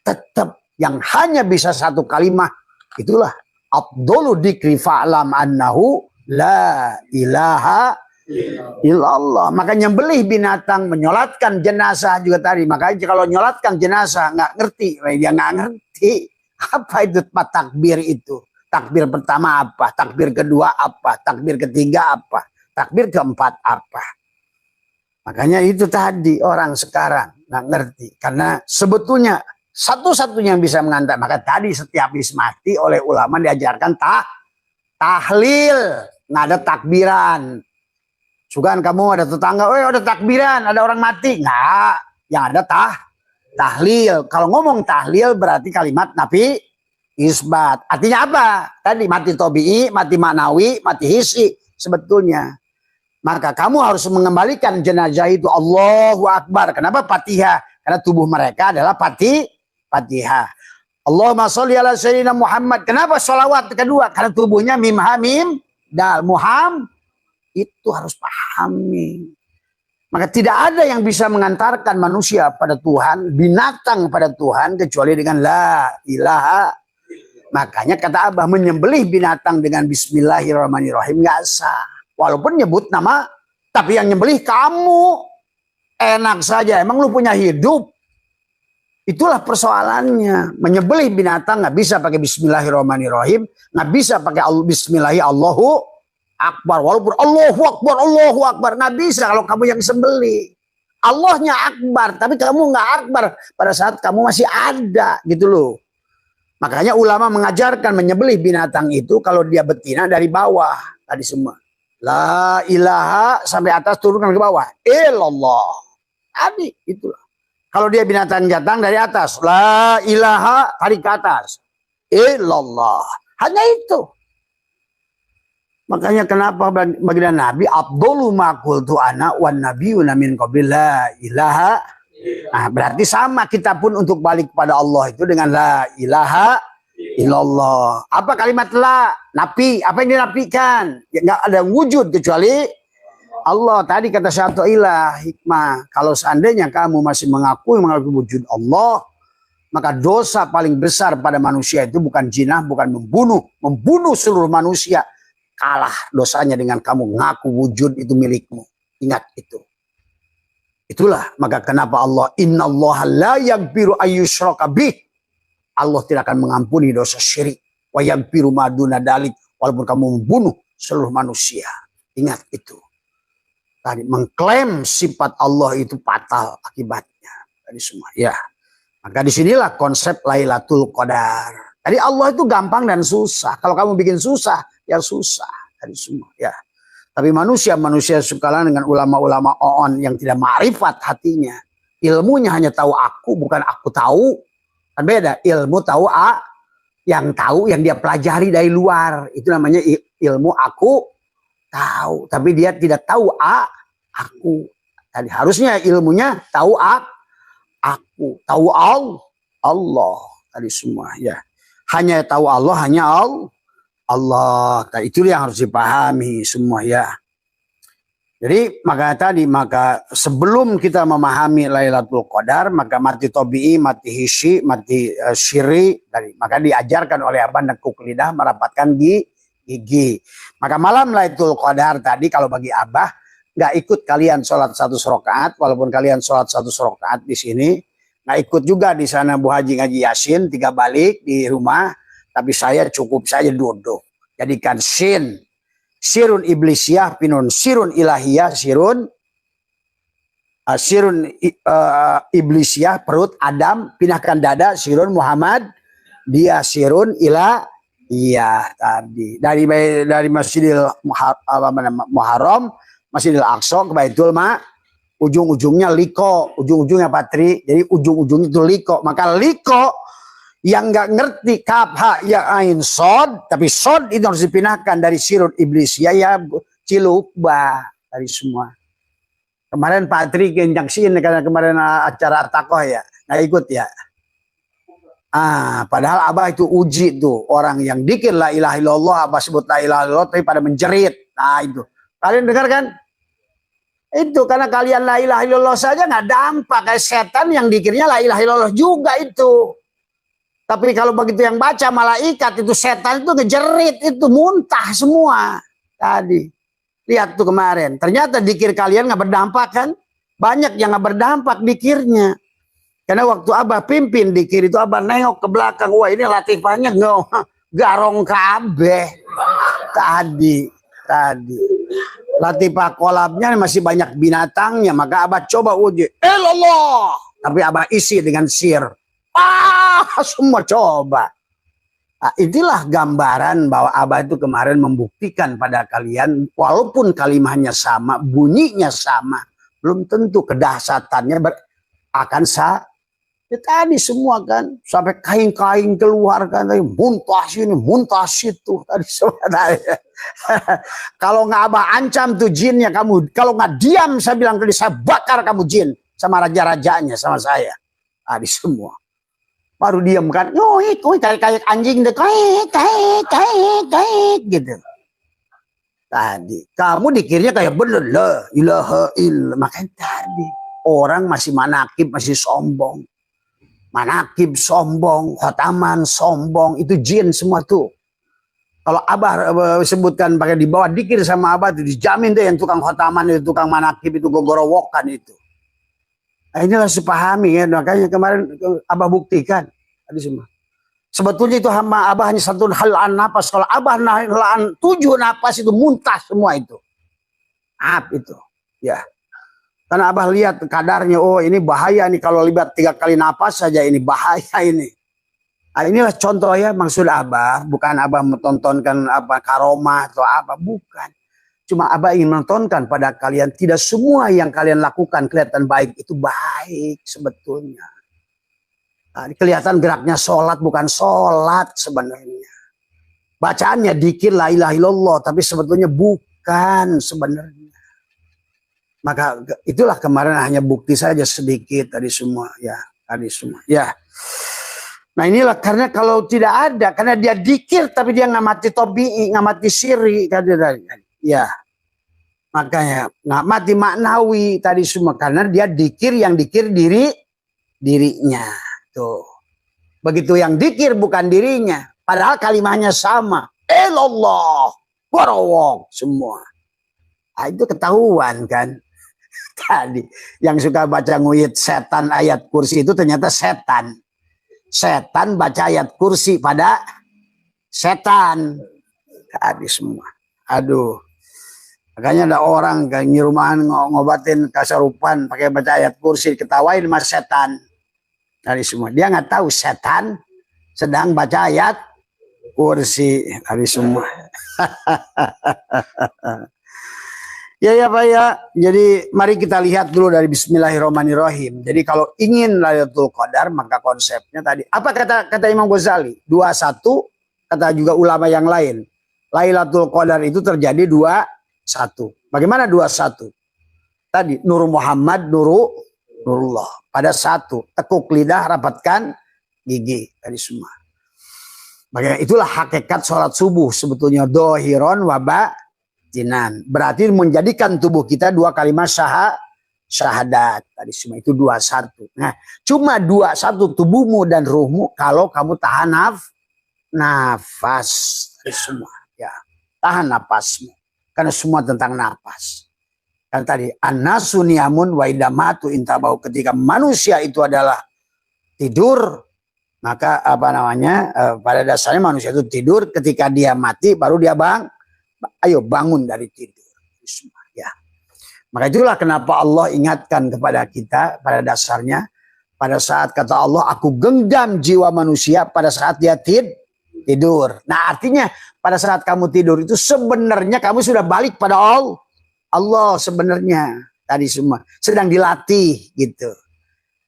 Tetap yang hanya bisa satu kalimat, itulah afdhalu dzikri fa'lam annahu la ilaha illallah. Makanya nyembelih binatang, menyolatkan jenazah juga tadi. Makanya kalau nyolatkan jenazah nggak ngerti, dia nggak ngerti apa itu takbir itu. Takbir pertama apa? Takbir kedua apa? Takbir ketiga apa? Takbir keempat apa? Makanya itu tadi orang sekarang nggak ngerti. Karena sebetulnya satu-satunya yang bisa mengantar. Maka tadi setiap habis mati oleh ulama diajarkan tahlil. Nggak ada takbiran. Sugan kamu ada tetangga, oh ada takbiran, ada orang mati. Nggak. Yang ada tahlil. Kalau ngomong tahlil berarti kalimat nafi isbat. Artinya apa? Tadi mati tobi'i, mati maknawi, mati hissi sebetulnya. Maka kamu harus mengembalikan jenazah itu Allahu Akbar. Kenapa Fatihah? Karena tubuh mereka adalah Fatihah. Allahumma sholli ala sayyidina Muhammad. Kenapa sholawat kedua? Karena tubuhnya mim hamim dal Muhammad. Itu harus pahami. Maka tidak ada yang bisa mengantarkan manusia pada Tuhan, binatang pada Tuhan kecuali dengan la ilaha. Makanya kata Abah, menyembelih binatang dengan bismillahirrahmanirrahim nggak sah. Walaupun nyebut nama, tapi yang nyembelih kamu. Enak saja, emang lu punya hidup. Itulah persoalannya. Menyembelih binatang nggak bisa pakai bismillahirrahmanirrahim, nggak bisa pakai bismillahi Allahu Akbar. Walaupun Allahu Akbar nggak bisa kalau kamu yang sembelih. Allahnya Akbar, tapi kamu nggak Akbar pada saat kamu masih ada gitu loh. Makanya ulama mengajarkan menyembelih binatang itu kalau dia betina dari bawah tadi semua. La ilaha sampai atas turunkan ke bawah. Illallah. Tadi itulah. Kalau dia binatang jantan dari atas. La ilaha tarik ke atas. Illallah. Hanya itu. Makanya kenapa baginda Nabi afdhalu ma qultu ana wan nabiyuna min qabli la ilaha. Nah, berarti sama kita pun untuk balik kepada Allah itu dengan la ilaha illallah. Apa kalimat la? Nafi. Apa yang dinafikan? Ya, nggak ada wujud kecuali Allah. Tadi kata satu ilah hikmah. Kalau seandainya kamu masih mengakui wujud Allah, maka dosa paling besar pada manusia itu bukan zina, bukan membunuh seluruh manusia. Kalah dosanya dengan kamu ngaku wujud itu milikmu. Ingat itu. Itulah maka kenapa Allah innallaha la yaghfiru ayyushraka bih. Allah tidak akan mengampuni dosa syirik. Wa yaghfiru ma duna dzalik, walaupun kamu membunuh seluruh manusia. Ingat itu. Tadi mengklaim sifat Allah itu fatal akibatnya. Tadi semua ya. Maka disinilah konsep Lailatul Qadar. Tadi Allah itu gampang dan susah. Kalau kamu bikin susah, ya susah. Tadi semua ya. Tapi manusia suka dengan ulama-ulama on yang tidak ma'rifat hatinya. Ilmunya hanya tahu aku, bukan aku tahu. Kan beda, ilmu tahu yang tahu yang dia pelajari dari luar. Itu namanya ilmu aku tahu. Tapi dia tidak tahu aku. Tadi harusnya ilmunya tahu aku. Tahu Allah. Tadi semua ya. Hanya tahu Allah, hanya Allah. Nah, itu yang harus dipahami semua ya. Jadi maka sebelum kita memahami Lailatul Qadar, maka mati tobi'i, mati hissi, mati syiri, maka diajarkan oleh Abah nekuk lidah merapatkan gigi. Maka malam Lailatul Qadar tadi kalau bagi Abah nggak ikut kalian sholat 1 rakaat, walaupun kalian sholat 1 rakaat di sini, nggak ikut juga di sana Bu Haji ngaji Yasin 3 balik di rumah. Tapi saya cukup saja duduk. Jadikan sirun iblisiyah, pinun sirun ilahiyah, sirun iblisiyah, perut Adam, pinahkan dada, sirun Muhammad, dia sirun ilahiyah tadi. Dari Masjidil Muharram, Masjidil Aqsa ke Baitul ujung-ujungnya liko, ujung-ujungnya patri. Jadi ujung-ujungnya itu liko. Maka liko Yang nggak ngerti kaf ha ya ain sod, tapi sod itu harus dipindahkan dari sirut iblis ya cilukba dari semua. Kemarin Pak Tri kenjangsin karena kemarin acara takoh ya, nggak ikut ya. Padahal Abah itu uji tuh orang yang dikir la ilaha illallah, Abah sebut la ilaha illallah tapi pada menjerit. Nah itu kalian dengar kan? Itu karena kalian la ilaha illallah saja nggak dampak, kayak setan yang dikirnya la ilaha illallah juga itu. Tapi kalau begitu yang baca malaikat itu setan itu ngejerit, itu muntah semua. Tadi lihat tuh kemarin, ternyata dikir kalian nggak berdampak kan? Banyak yang nggak berdampak dikirnya. Karena waktu Abah pimpin dikir itu Abah nengok ke belakang, wah ini latifahnya garong kabeh. Tadi latifah kolabnya masih banyak binatangnya, maka Abah coba uji. Allah, tapi Abah isi dengan sir. Semua coba. Inilah gambaran bahwa Abah itu kemarin membuktikan pada kalian, walaupun kalimahnya sama, bunyinya sama, belum tentu kedahsyatannya akan sama. Ya, tadi semua kan, sampai kain-kain keluar kan, muntah sini, muntah situ. Tadi semua. Kalau nggak Abah ancam tuh jinnya kamu, kalau nggak diam saya bilang tadi saya bakar kamu jin sama raja-rajanya sama saya. Tadi semua. Baru diam kan, kayak anjing deh, kayak gitu. Tadi kamu dikirnya kayak bener lah, ilaha illallah. Makanya tadi orang masih manakib, masih sombong, manakib sombong, khotaman sombong, itu jin semua tuh. Kalau Abah sebutkan pakai di bawah dikir sama Abah itu dijamin deh yang tukang khotaman itu, tukang manakib itu, gogorowokan itu. Inilah sepahami ya, makanya kemarin Abah buktikan tadi semua. Sebetulnya itu hamba Abah hanya satu halaan napas. Kalau Abah halaan 7 napas itu muntah semua itu. Itu ya. Karena Abah lihat kadarnya, oh ini bahaya nih kalau libat 3 kali napas saja ini bahaya ini. Inilah contoh ya maksud Abah, bukan Abah mentontonkan apa karomah atau apa, bukan. Cuma Abah ingin menontonkan pada kalian, tidak semua yang kalian lakukan kelihatan baik, itu baik sebetulnya. Kelihatan geraknya sholat, bukan sholat sebenarnya. Bacaannya dikir la ilaha illallah, tapi sebetulnya bukan sebenarnya. Maka itulah kemarin hanya bukti saja sedikit tadi semua. Ya, tadi semua. Ya. Nah inilah karena kalau tidak ada, karena dia dikir tapi dia ngamati tobi'i, ngamati siri. Ya, makanya nggak mati maknawi tadi semua karena dia dikir yang dikir dirinya tuh. Begitu yang dikir bukan dirinya, padahal kalimahnya sama. Allah, warawong semua. Itu ketahuan kan. Tadi yang suka baca nguyit setan ayat kursi itu ternyata setan. Setan baca ayat kursi pada setan. Tadi semua. Aduh. Makanya ada orang kayak di rumahan ngobatin kasarupan pakai baca ayat kursi, ketawain mas setan. Dari semua. Dia nggak tahu setan sedang baca ayat kursi. Dari semua. Ya Pak ya. Jadi mari kita lihat dulu dari Bismillahirrahmanirrahim. Jadi kalau ingin Lailatul Qadar maka konsepnya tadi. Apa kata Imam Ghazali? 21 kata juga ulama yang lain. Lailatul Qadar itu terjadi 21. Bagaimana 21? Tadi Nur Muhammad, Nurullah. Pada 1 tekuk lidah, rapatkan gigi. Tadi semua. Bagaimana itulah hakikat sholat subuh sebetulnya dohiron waba jinan. Berarti menjadikan tubuh kita 2 kalimat syahadat. Tadi semua itu 21. Nah, cuma 21 tubuhmu dan ruhmu kalau kamu tahan nafas. Tadi semua. Ya, tahan nafasmu. Karena semua tentang nafas. Kan tadi an-nasu niyamun wa idamatu intabau, ketika manusia itu adalah tidur, maka apa namanya? Pada dasarnya manusia itu tidur, ketika dia mati baru dia bangun dari tidur. Ya. Maka itulah kenapa Allah ingatkan kepada kita pada dasarnya, pada saat kata Allah, aku genggam jiwa manusia pada saat dia tidur. Nah artinya pada saat kamu tidur itu sebenarnya kamu sudah balik pada Allah sebenarnya. Tadi semua sedang dilatih gitu.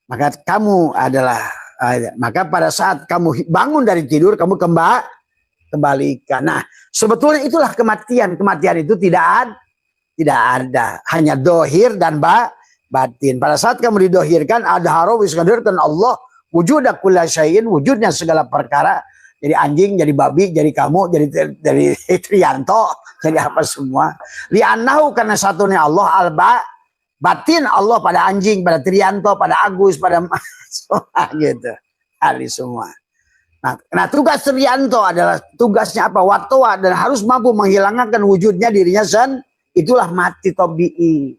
Maka kamu adalah Maka pada saat kamu bangun dari tidur, kamu kembalikan. Nah, sebetulnya itulah kematian. Kematian itu tidak ada. Hanya dohir dan batin. Pada saat kamu didohirkan, adharo wisqadirkan Allah, wujuda kulla syai'in, wujudnya segala perkara. Jadi anjing, jadi babi, jadi kamu, jadi Trianto, jadi apa semua. Li'annahu, karena satunya Allah, batin Allah pada anjing, pada Trianto, pada Agus, pada gitu. Ali semua. Nah, tugas Trianto adalah tugasnya apa? Watwa, dan harus mampu menghilangkan wujudnya dirinya itulah mati tabi'i.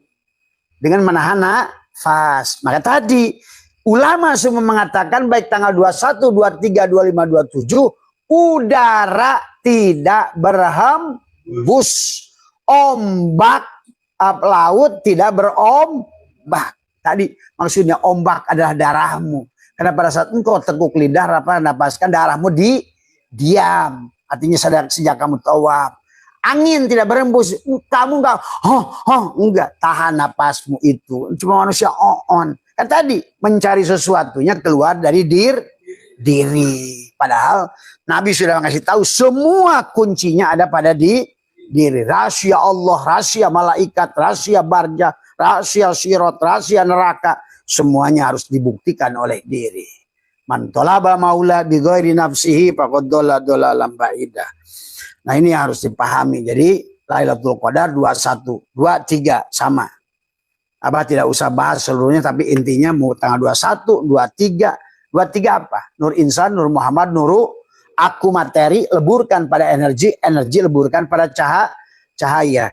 Dengan menahan nafas. Maka tadi ulama semua mengatakan baik tanggal 21, 23, 25, 27 udara tidak berhembus. Ombak laut tidak berombak. Tadi maksudnya ombak adalah darahmu. Karena pada saat engkau tekuk lidah, napaskan, darahmu diam. Artinya sejak kamu tawaf. Angin tidak berembus, kamu enggak, enggak, tahan napasmu itu. Cuma manusia on. Kan tadi mencari sesuatunya keluar dari diri. Padahal Nabi sudah ngasih tahu semua kuncinya ada pada diri. Rahasia Allah, rahasia malaikat, rahasia barja, rahasia sirat, rahasia neraka. Semuanya harus dibuktikan oleh diri. Man talaba maula bi ghairi nafsihi faqad dhalla ba'idah. Nah, ini harus dipahami. Jadi Lailatul Qadar 21, 23 sama. Abah tidak usah bahas seluruhnya, tapi intinya mau tanggal 21, 23. 23 apa? Nur Insan, Nur Muhammad, Nuru, aku materi, leburkan pada energi, energi leburkan pada cahaya.